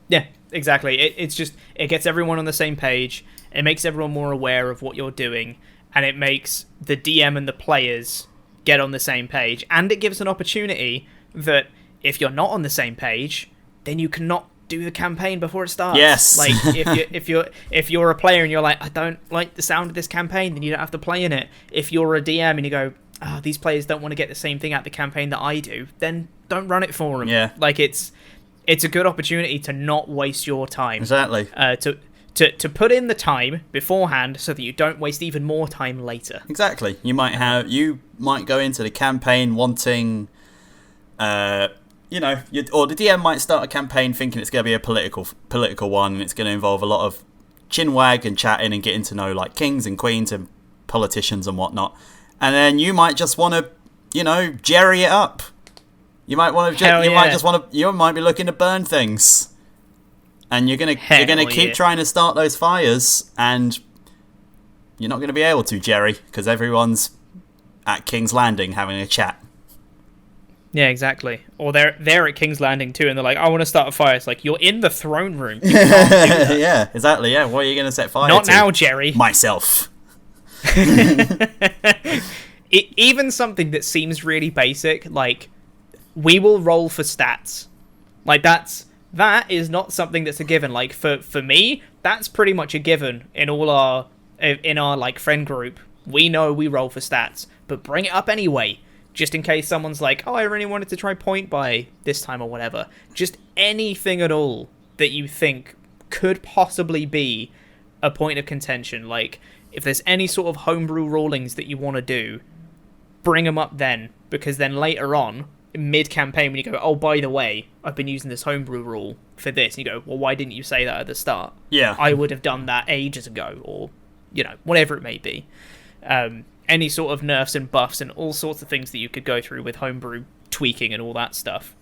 [SPEAKER 1] Yeah, exactly. It's just, it gets everyone on the same page. It makes everyone more aware of what you're doing, and it makes the DM and the players get on the same page. And it gives an opportunity that if you're not on the same page, then you cannot do the campaign before it starts.
[SPEAKER 2] Yes.
[SPEAKER 1] Like, if you're a player and you're like, I don't like the sound of this campaign, then you don't have to play in it. If you're a DM and you go, these players don't want to get the same thing out of the campaign that I do, then don't run it for them.
[SPEAKER 2] Yeah.
[SPEAKER 1] Like, it's a good opportunity to not waste your time.
[SPEAKER 2] Exactly.
[SPEAKER 1] To put in the time beforehand so that you don't waste even more time later.
[SPEAKER 2] Exactly. You might go into the campaign wanting, or the DM might start a campaign thinking it's going to be a political one, and it's going to involve a lot of chinwag and chatting and getting to know like kings and queens and politicians and whatnot. And then you might just want to, jerry it up. You might want to. You might be looking to burn things. And you're gonna keep trying to start those fires, and you're not gonna be able to, Jerry, because everyone's at King's Landing having a chat.
[SPEAKER 1] Yeah, exactly. Or they're at King's Landing too, and they're like, "I want to start a fire." It's like, you're in the throne room. You can't do that.
[SPEAKER 2] Yeah, exactly. Yeah, what are you gonna set fire to?
[SPEAKER 1] Not now, Jerry.
[SPEAKER 2] Myself.
[SPEAKER 1] Even something that seems really basic, like, we will roll for stats. Like, that is not something that's a given. Like, for me, that's pretty much a given in our like friend group. We know we roll for stats, but bring it up anyway, just in case someone's like, oh, I really wanted to try point by this time or whatever. Just anything at all that you think could possibly be a point of contention. Like, if there's any sort of homebrew rulings that you want to do, bring them up then, because then later on, mid-campaign, when you go, oh, by the way, I've been using this homebrew rule for this, and you go, well, why didn't you say that at the start?
[SPEAKER 2] Yeah.
[SPEAKER 1] I would have done that ages ago, or, whatever it may be. Any sort of nerfs and buffs and all sorts of things that you could go through with homebrew tweaking and all that stuff.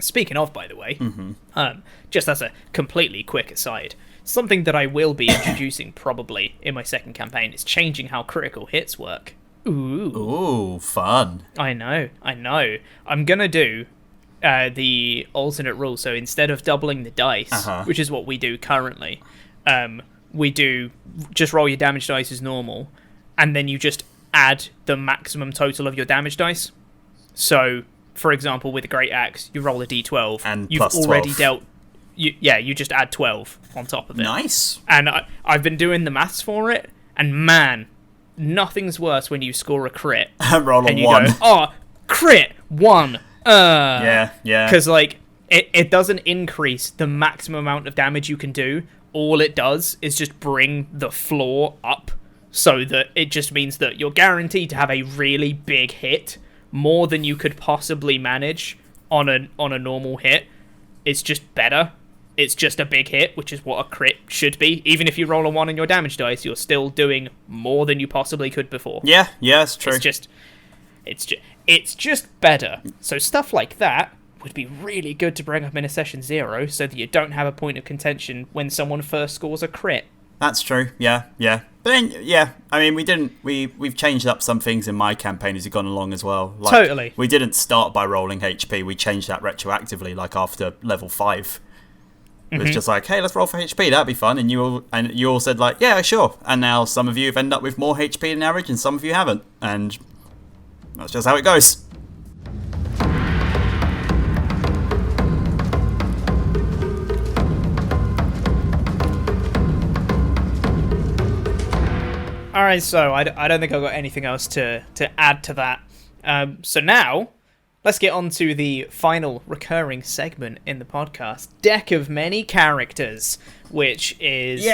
[SPEAKER 1] Speaking of, by the way, just as a completely quick aside, something that I will be introducing probably in my second campaign is changing how critical hits work.
[SPEAKER 2] Ooh, fun.
[SPEAKER 1] I know. I'm going to do the alternate rule. So instead of doubling the dice, which is what we do currently, we do just roll your damage dice as normal, and then you just add the maximum total of your damage dice. So, for example, with a Great Axe, you roll a d12.
[SPEAKER 2] And
[SPEAKER 1] you've
[SPEAKER 2] plus
[SPEAKER 1] already
[SPEAKER 2] 12.
[SPEAKER 1] dealt... you just add 12 on top of it.
[SPEAKER 2] Nice.
[SPEAKER 1] And I've been doing the maths for it, and man... nothing's worse when you score a crit.
[SPEAKER 2] Roll
[SPEAKER 1] and
[SPEAKER 2] a
[SPEAKER 1] you
[SPEAKER 2] 1.
[SPEAKER 1] go, oh, crit, 1.
[SPEAKER 2] Yeah.
[SPEAKER 1] Because, like, it doesn't increase the maximum amount of damage you can do. All it does is just bring the floor up, so that it just means that you're guaranteed to have a really big hit, more than you could possibly manage on a normal hit. It's just better. it's just a big hit, which is what a crit should be. Even if you roll a 1 on your damage dice, you're still doing more than you possibly could before.
[SPEAKER 2] Yeah, it's true.
[SPEAKER 1] It's just better. So stuff like that would be really good to bring up in a session 0, so that you don't have a point of contention when someone first scores a crit.
[SPEAKER 2] That's true. Yeah. But then, I mean, we've changed up some things in my campaign as you've gone along as well. Like,
[SPEAKER 1] Totally.
[SPEAKER 2] We didn't start by rolling HP. We changed that retroactively, like after level 5. It was just like, hey, let's roll for HP. That'd be fun. And you all said like, yeah, sure. And now some of you have ended up with more HP than average, and some of you haven't. And that's just how it goes.
[SPEAKER 1] Alright, so I don't think I've got anything else to add to that. So now, let's get on to the final recurring segment in the podcast, Deck of Many Characters, which is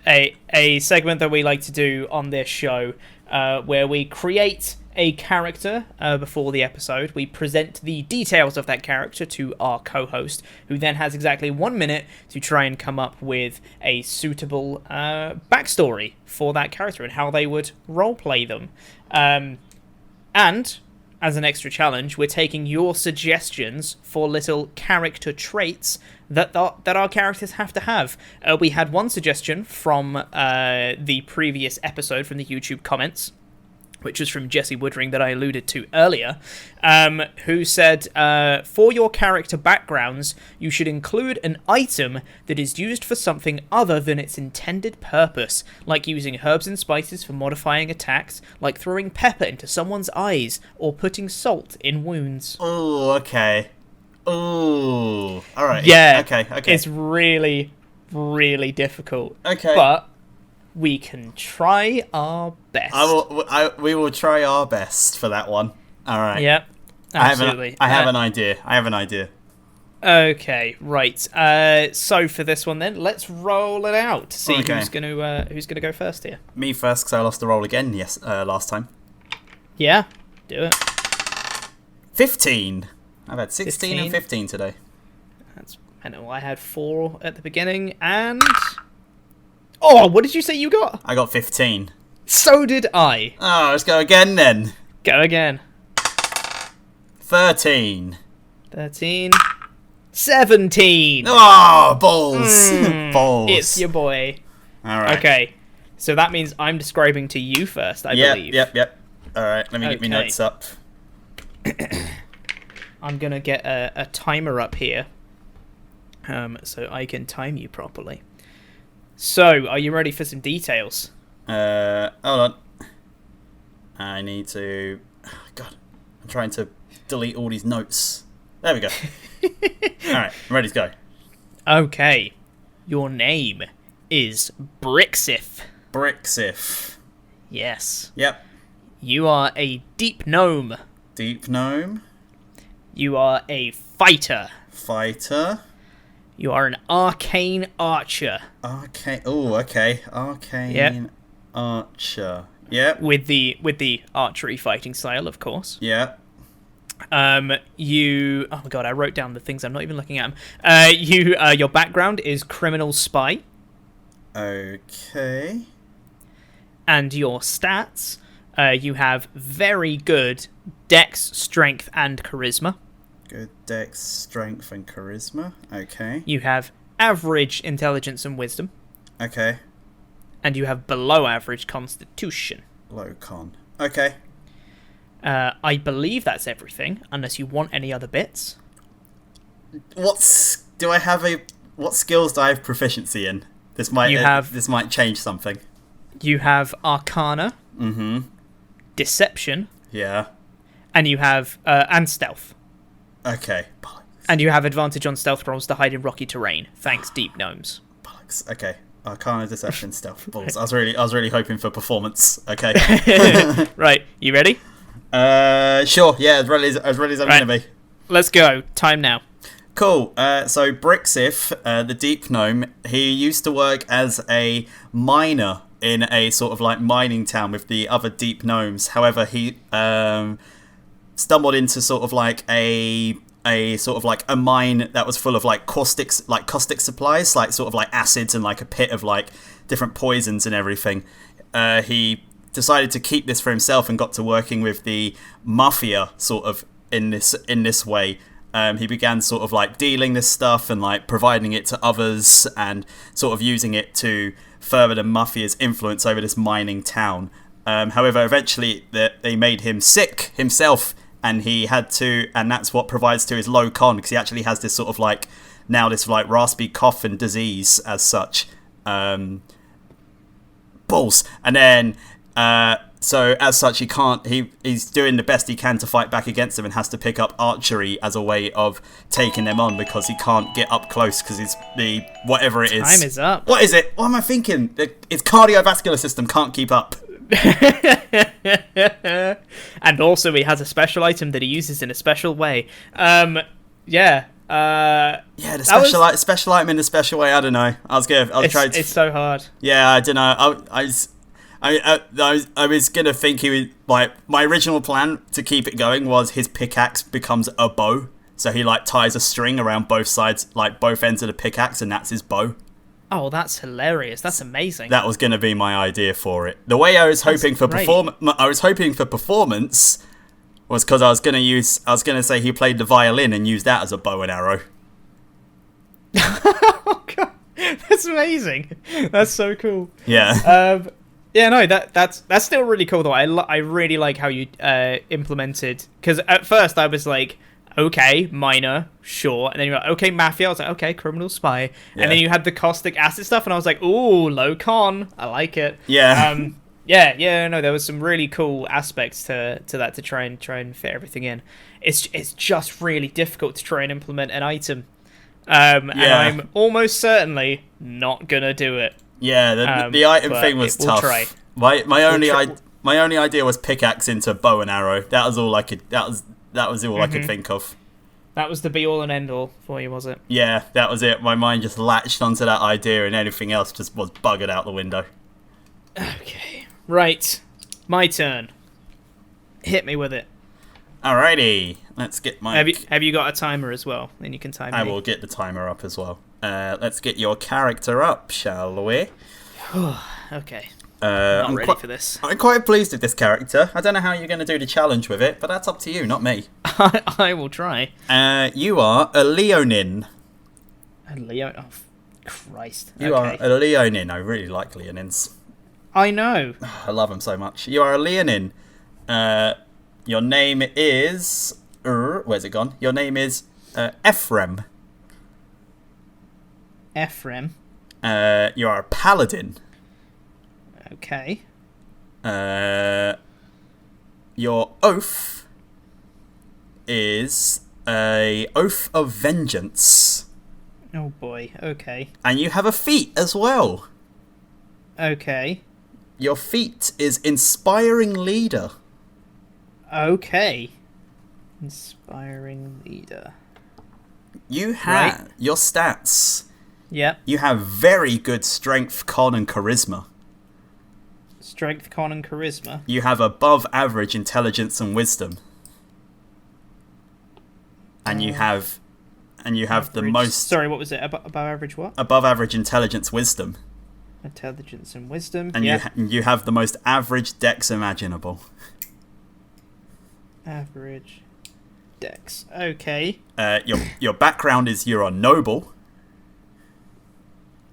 [SPEAKER 1] a segment that we like to do on this show, where we create a character before the episode. We present the details of that character to our co-host, who then has exactly 1 minute to try and come up with a suitable backstory for that character and how they would roleplay them. And as an extra challenge, we're taking your suggestions for little character traits that our characters have to have. We had one suggestion from the previous episode from the YouTube comments, which was from Jesse Woodring that I alluded to earlier, who said, for your character backgrounds, you should include an item that is used for something other than its intended purpose, like using herbs and spices for modifying attacks, like throwing pepper into someone's eyes, or putting salt in wounds.
[SPEAKER 2] Oh, okay. Oh, all right.
[SPEAKER 1] Yeah,
[SPEAKER 2] Okay.
[SPEAKER 1] It's really, really difficult.
[SPEAKER 2] Okay.
[SPEAKER 1] But we can try our best.
[SPEAKER 2] We will try our best for that one. All right.
[SPEAKER 1] Yep. Absolutely.
[SPEAKER 2] I have an idea.
[SPEAKER 1] Okay, right. So for this one, then let's roll it out to see who's gonna go first here.
[SPEAKER 2] Me first, because I lost the roll again. Last time.
[SPEAKER 1] Yeah, do it.
[SPEAKER 2] 15. I've had 16 and 15 today.
[SPEAKER 1] I know I had 4 at the beginning, and oh, what did you say you got?
[SPEAKER 2] I got 15.
[SPEAKER 1] So did I.
[SPEAKER 2] Oh, let's go again then.
[SPEAKER 1] Go again.
[SPEAKER 2] 13.
[SPEAKER 1] 17.
[SPEAKER 2] Oh, balls. Balls.
[SPEAKER 1] It's your boy.
[SPEAKER 2] All right.
[SPEAKER 1] Okay, so that means I'm describing to you first, I believe.
[SPEAKER 2] Yep. All right, let me get my notes up.
[SPEAKER 1] I'm going to get a timer up here, so I can time you properly. So, are you ready for some details?
[SPEAKER 2] Hold on. I need to... God, I'm trying to delete all these notes. There we go. Alright, I'm ready to go.
[SPEAKER 1] Okay. Your name is Brixif.
[SPEAKER 2] Brixif.
[SPEAKER 1] Yes.
[SPEAKER 2] Yep.
[SPEAKER 1] You are a deep gnome.
[SPEAKER 2] Deep gnome.
[SPEAKER 1] You are a fighter.
[SPEAKER 2] Fighter.
[SPEAKER 1] You are an arcane archer.
[SPEAKER 2] Arcane. Oh, okay. Arcane archer. Yep.
[SPEAKER 1] With the archery fighting style, of course.
[SPEAKER 2] Yep.
[SPEAKER 1] You. Oh my god! I wrote down the things. I'm not even looking at them. Your background is criminal spy.
[SPEAKER 2] Okay.
[SPEAKER 1] And your stats. You have very good dex, strength, and charisma.
[SPEAKER 2] Good dex, strength, and charisma. Okay.
[SPEAKER 1] You have average intelligence and wisdom.
[SPEAKER 2] Okay.
[SPEAKER 1] And you have below average constitution.
[SPEAKER 2] Low con. Okay.
[SPEAKER 1] I believe that's everything, unless you want any other bits.
[SPEAKER 2] What skills do I have proficiency in? This might change something.
[SPEAKER 1] You have Arcana.
[SPEAKER 2] Mm-hmm.
[SPEAKER 1] Deception.
[SPEAKER 2] Yeah.
[SPEAKER 1] And you have and stealth.
[SPEAKER 2] Okay.
[SPEAKER 1] And you have advantage on stealth rolls to hide in rocky terrain. Thanks, deep gnomes.
[SPEAKER 2] Bollocks. Okay. Arcana, deception, stealth, balls. I was really hoping for performance. Okay.
[SPEAKER 1] Right. You ready?
[SPEAKER 2] Sure. Yeah. As ready as I'm gonna be.
[SPEAKER 1] Let's go. Time now.
[SPEAKER 2] Cool. So Brixif, the deep gnome, he used to work as a miner in a sort of like mining town with the other deep gnomes. However, he stumbled into sort of like a a sort of like a mine that was full of like caustic supplies, like sort of like acids and like a pit of like different poisons and everything. He decided to keep this for himself and got to working with the mafia sort of in this way. He began sort of like dealing this stuff and like providing it to others and sort of using it to further the mafia's influence over this mining town. However, eventually they made him sick himself, and he had to, and that's what provides to his low con, because he actually has this sort of like now this like raspy cough and disease as such. Balls, and then so as such he's doing the best he can to fight back against them and has to pick up archery as a way of taking them on because he can't get up close because it's the whatever it is.
[SPEAKER 1] Time is up.
[SPEAKER 2] What is it? What am I thinking? His cardiovascular system can't keep up.
[SPEAKER 1] And also he has a special item that he uses in a special way. The
[SPEAKER 2] special item in a special way. I don't know.
[SPEAKER 1] It's so hard.
[SPEAKER 2] Yeah, I don't know. I was gonna think he was like, my original plan to keep it going was his pickaxe becomes a bow, so he like ties a string around both sides, like both ends of the pickaxe, and that's his bow.
[SPEAKER 1] Oh, that's hilarious! That's amazing.
[SPEAKER 2] That was gonna be my idea for it. The way I was hoping for performance was because I was gonna say he played the violin and use that as a bow and arrow.
[SPEAKER 1] Oh god, that's amazing! That's so cool.
[SPEAKER 2] Yeah.
[SPEAKER 1] Yeah, no, that's still really cool though. I really like how you implemented, because at first I was like, okay, miner, sure, and then you're like, okay, mafia. I was like, okay, criminal spy,
[SPEAKER 2] Yeah.
[SPEAKER 1] and then you had the caustic acid stuff, and I was like, ooh, low con, I like it.
[SPEAKER 2] Yeah.
[SPEAKER 1] No, there was some really cool aspects to that to try and fit everything in. It's just really difficult to try and implement an item, and I'm almost certainly not gonna do it.
[SPEAKER 2] Yeah, the item thing was tough.
[SPEAKER 1] Try.
[SPEAKER 2] My only idea was pickaxe into bow and arrow. That was all I could. That was all I could think of.
[SPEAKER 1] That was the be all and end all for you, was it?
[SPEAKER 2] Yeah, that was it. My mind just latched onto that idea, and anything else just was buggered out the window.
[SPEAKER 1] Okay, right, my turn. Hit me with it.
[SPEAKER 2] Alrighty, let's get my.
[SPEAKER 1] Have you got a timer as well? Then you can time.
[SPEAKER 2] I will get the timer up as well. Let's get your character up, shall we?
[SPEAKER 1] Okay.
[SPEAKER 2] I'm
[SPEAKER 1] ready for this.
[SPEAKER 2] I'm quite pleased with this character. I don't know how you're going to do the challenge with it, but that's up to you, not me.
[SPEAKER 1] I will try.
[SPEAKER 2] You are a Leonin.
[SPEAKER 1] A Leon? Oh, Christ.
[SPEAKER 2] You are a Leonin. I really like Leonins.
[SPEAKER 1] I know.
[SPEAKER 2] I love them so much. You are a Leonin. Your name is... where's it gone? Your name is Ephraim.
[SPEAKER 1] Ephraim.
[SPEAKER 2] You are a paladin.
[SPEAKER 1] Okay.
[SPEAKER 2] Your oath is a oath of vengeance.
[SPEAKER 1] Oh boy. Okay.
[SPEAKER 2] And you have a feat as well.
[SPEAKER 1] Okay.
[SPEAKER 2] Your feat is inspiring leader.
[SPEAKER 1] Okay. Inspiring leader.
[SPEAKER 2] You have your stats.
[SPEAKER 1] Yep.
[SPEAKER 2] You have very good strength, con, and charisma.
[SPEAKER 1] Strength, con, and charisma.
[SPEAKER 2] You have above average intelligence and wisdom. And you have the most.
[SPEAKER 1] Sorry, what was it? Above average what?
[SPEAKER 2] Above average intelligence, wisdom.
[SPEAKER 1] Intelligence and wisdom.
[SPEAKER 2] And you have the most average dex imaginable.
[SPEAKER 1] Average dex. Okay.
[SPEAKER 2] Your background is you're a noble.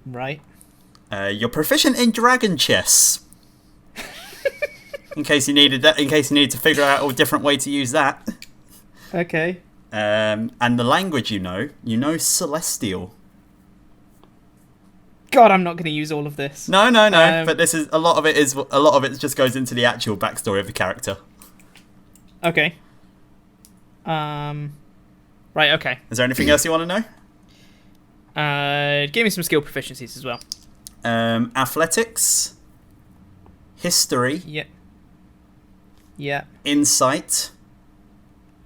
[SPEAKER 1] Right.
[SPEAKER 2] You're proficient in dragon chess. In case you needed that. In case you needed to figure out a different way to use that.
[SPEAKER 1] Okay.
[SPEAKER 2] And the language you know Celestial.
[SPEAKER 1] God, I'm not going to use all of this.
[SPEAKER 2] No. But this is a lot of it just goes into the actual backstory of the character.
[SPEAKER 1] Okay. Right. Okay.
[SPEAKER 2] Is there anything else you want to know?
[SPEAKER 1] Give me some skill proficiencies as well.
[SPEAKER 2] Athletics, history,
[SPEAKER 1] yeah,
[SPEAKER 2] insight,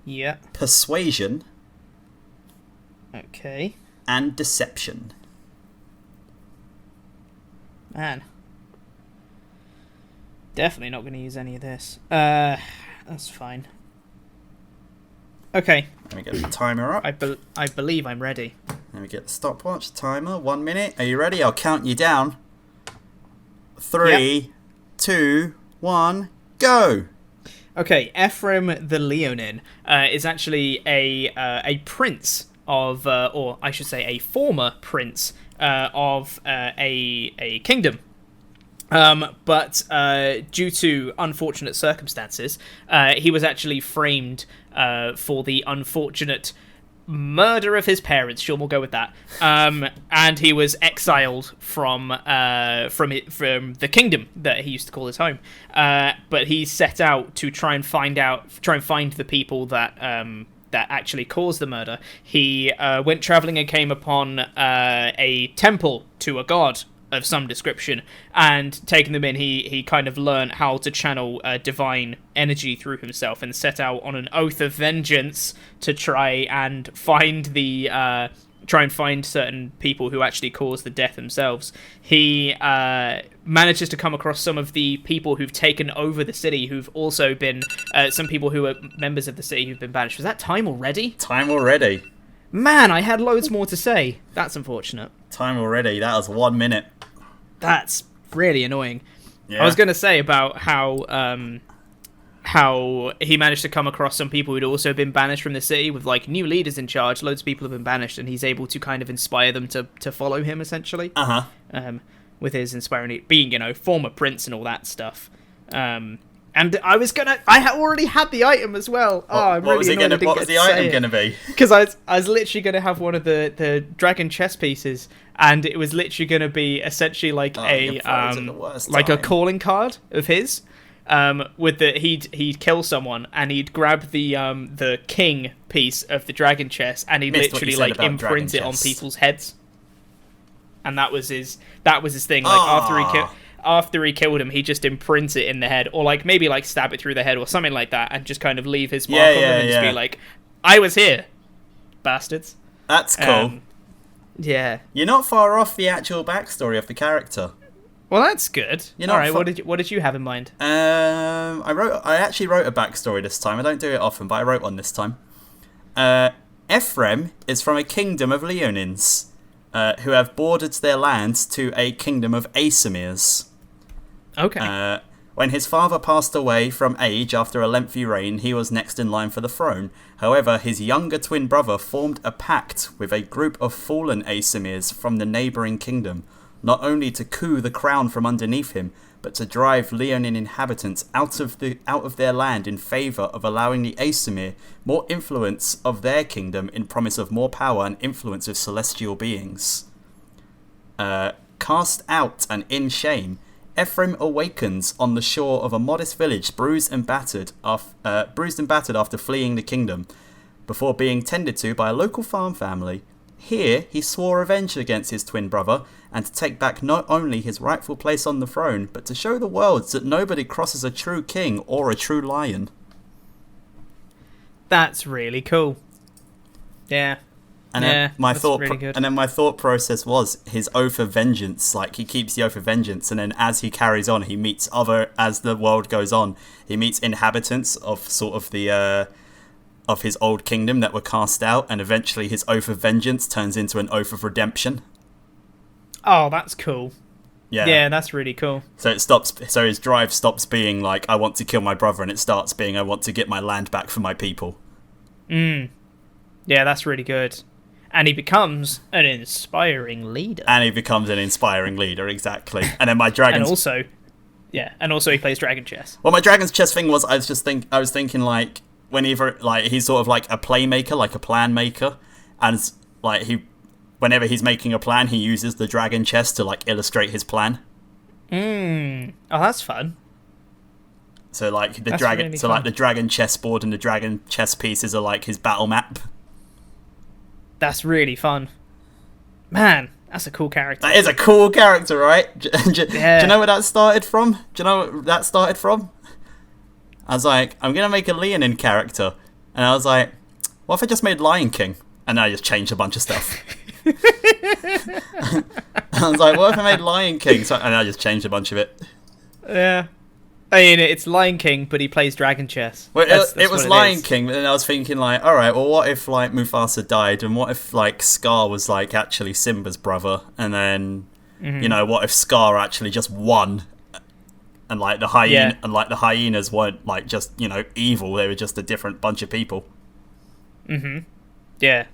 [SPEAKER 1] yeah,
[SPEAKER 2] persuasion,
[SPEAKER 1] okay,
[SPEAKER 2] and deception.
[SPEAKER 1] Man, definitely not going to use any of this. That's fine. Okay.
[SPEAKER 2] Let me get the timer up.
[SPEAKER 1] I believe I'm ready.
[SPEAKER 2] Let me get the stopwatch timer. 1 minute. Are you ready? I'll count you down. 3, 2, 1, go.
[SPEAKER 1] Okay, Ephraim the Leonin is actually a prince of, or I should say, a former prince of a kingdom. But due to unfortunate circumstances, he was actually framed for the unfortunate murder of his parents. Sure, we'll go with that. And he was exiled from the kingdom that he used to call his home. But he set out to try and find the people that actually caused the murder. He went traveling and came upon a temple to a god of some description, and taking them in, he kind of learned how to channel divine energy through himself, and set out on an oath of vengeance to try and find certain people who actually caused the death themselves. He manages to come across some of the people who've taken over the city, who've also been some people who are members of the city who've been banished. Was that time already?
[SPEAKER 2] Time already.
[SPEAKER 1] Man, I had loads more to say. That's unfortunate.
[SPEAKER 2] Time already. That was 1 minute.
[SPEAKER 1] That's really annoying.
[SPEAKER 2] Yeah.
[SPEAKER 1] I was going to say about how he managed to come across some people who'd also been banished from the city with like new leaders in charge. Loads of people have been banished, and he's able to kind of inspire them to follow him essentially. With his inspiring being, former prince and all that stuff. And I already had the item as well.
[SPEAKER 2] What was the item going to be?
[SPEAKER 1] Because I was literally going to have one of the dragon chess pieces, and it was literally going to be essentially like a calling card of his. With he'd kill someone, and he'd grab the king piece of the dragon chess, and he'd literally like imprint it on people's heads. And that was his thing. Like after he killed him, he just imprint it in the head, or like maybe like stab it through the head or something like that, and just kind of leave his mark on them and just be like, "I was here, bastards."
[SPEAKER 2] That's cool.
[SPEAKER 1] Yeah,
[SPEAKER 2] you're not far off the actual backstory of the character.
[SPEAKER 1] Well, that's good. All right, what did you have in mind?
[SPEAKER 2] I actually wrote a backstory this time. I don't do it often, but I wrote one this time. Ephraim is from a kingdom of Leonins, who have bordered their lands to a kingdom of Asemirs.
[SPEAKER 1] Okay.
[SPEAKER 2] When his father passed away from age after a lengthy reign, he was next in line for the throne. However, his younger twin brother formed a pact with a group of fallen Asemirs from the neighbouring kingdom, not only to coup the crown from underneath him, but to drive Leonin inhabitants out of their land in favour of allowing the Asemir more influence of their kingdom in promise of more power and influence with celestial beings. Cast out and in shame, Ephraim awakens on the shore of a modest village, bruised and battered after fleeing the kingdom, before being tended to by a local farm family. Here, he swore revenge against his twin brother, and to take back not only his rightful place on the throne, but to show the world that nobody crosses a true king or a true lion.
[SPEAKER 1] That's really cool. Yeah.
[SPEAKER 2] And then my thought process was his oath of vengeance. Like, he keeps the oath of vengeance, and then as he carries on, he meets as the world goes on, he meets inhabitants of sort of the of his old kingdom that were cast out, and eventually his oath of vengeance turns into an oath of redemption.
[SPEAKER 1] Oh, that's cool.
[SPEAKER 2] Yeah,
[SPEAKER 1] that's really cool.
[SPEAKER 2] So his drive stops being like, I want to kill my brother, and it starts being, I want to get my land back for my people.
[SPEAKER 1] Yeah, that's really good. And he becomes an inspiring leader.
[SPEAKER 2] Exactly. And then my dragon.
[SPEAKER 1] and also he plays dragon chess.
[SPEAKER 2] Well, my dragon's chess thing was, I was thinking like, whenever like he's sort of like a playmaker, like a plan maker, and like whenever he's making a plan, he uses the dragon chess to like illustrate his plan.
[SPEAKER 1] Oh, that's fun.
[SPEAKER 2] So like the dragon chessboard and the dragon chess pieces are like his battle map.
[SPEAKER 1] That's really fun. Man, that's a cool character.
[SPEAKER 2] That is a cool character, right? Do you know where that started from? I was like, I'm going to make a Leonin character. And I was like, what if I just made Lion King? And then I just changed a bunch of stuff. I was like, what if I made Lion King? And I just changed a bunch of it.
[SPEAKER 1] Yeah. I mean, it's Lion King, but he plays dragon chess.
[SPEAKER 2] Well,
[SPEAKER 1] That's
[SPEAKER 2] it was
[SPEAKER 1] what
[SPEAKER 2] Lion
[SPEAKER 1] is.
[SPEAKER 2] King, but then I was thinking, like, all right, well, what if, like, Mufasa died, and what if, like, Scar was, like, actually Simba's brother, and then, you know, what if Scar actually just won, and, like, the hyenas weren't, like, just, you know, evil, they were just a different bunch of people.
[SPEAKER 1] Yeah.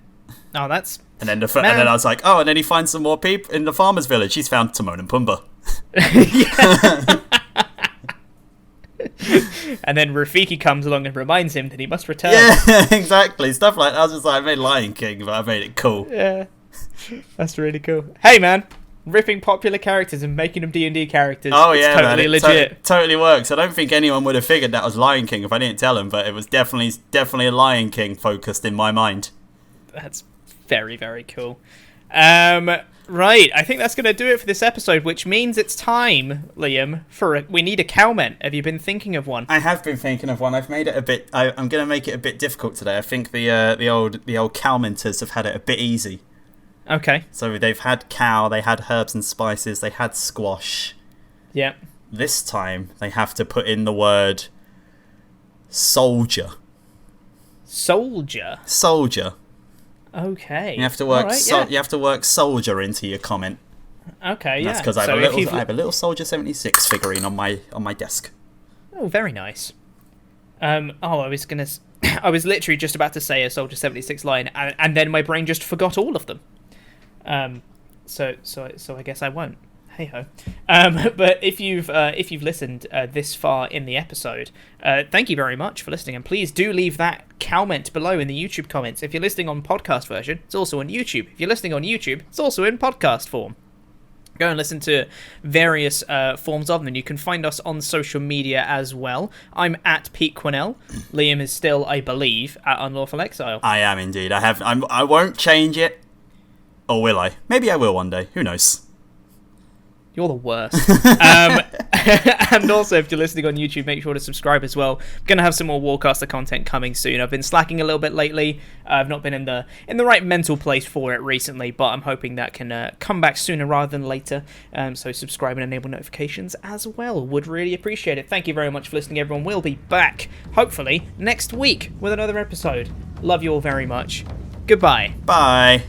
[SPEAKER 1] Oh, that's...
[SPEAKER 2] And then, and then I was like, oh, and then he finds some more people in the farmer's village. He's found Timon and Pumbaa.
[SPEAKER 1] And then Rafiki comes along and reminds him that he must return.
[SPEAKER 2] Yeah, exactly. Stuff like that. I was just like, I made Lion King, but I made it cool.
[SPEAKER 1] Yeah. That's really cool. Hey, man. Ripping popular characters and making them D&D characters.
[SPEAKER 2] Oh,
[SPEAKER 1] it's
[SPEAKER 2] yeah,
[SPEAKER 1] totally
[SPEAKER 2] man.
[SPEAKER 1] legit.
[SPEAKER 2] Totally works. I don't think anyone would have figured that was Lion King if I didn't tell them, but it was definitely a Lion King focused in my mind.
[SPEAKER 1] That's very, very cool. Right, I think that's going to do it for this episode, which means it's time, Liam, we need a comment. Have you been thinking of one?
[SPEAKER 2] I have been thinking of one. I've made it a bit... I'm going to make it a bit difficult today. I think the old cowmenters have had it a bit easy.
[SPEAKER 1] Okay.
[SPEAKER 2] So they've had cow, they had herbs and spices, they had squash.
[SPEAKER 1] Yeah.
[SPEAKER 2] This time, they have to put in the word soldier.
[SPEAKER 1] Soldier?
[SPEAKER 2] Soldier.
[SPEAKER 1] Okay.
[SPEAKER 2] You have to work.
[SPEAKER 1] Right,
[SPEAKER 2] You have to work soldier into your comment.
[SPEAKER 1] Okay,
[SPEAKER 2] That's
[SPEAKER 1] yeah.
[SPEAKER 2] because I have a little Soldier 76 figurine on my desk.
[SPEAKER 1] Oh, very nice. I was literally just about to say a Soldier 76 line, and then my brain just forgot all of them. So I guess I won't. Hey ho. But if you've listened this far in the episode, thank you very much for listening, and please do leave that comment below in the YouTube comments. If you're listening on podcast version, it's also on YouTube. If you're listening on YouTube, it's also in podcast form. Go and listen to various forms of them. You can find us on social media as well. I'm at Pete Quinnell. Liam is still, I believe, at Unlawful Exile.
[SPEAKER 2] I am indeed. I won't change it, or will I? Maybe I will one day. Who knows?
[SPEAKER 1] You're the worst. And also, if you're listening on YouTube, make sure to subscribe as well. I'm going to have some more Warcaster content coming soon. I've been slacking a little bit lately. I've not been in the right mental place for it recently, but I'm hoping that can come back sooner rather than later. So subscribe and enable notifications as well. Would really appreciate it. Thank you very much for listening, everyone. We'll be back, hopefully, next week with another episode. Love you all very much. Goodbye.
[SPEAKER 2] Bye.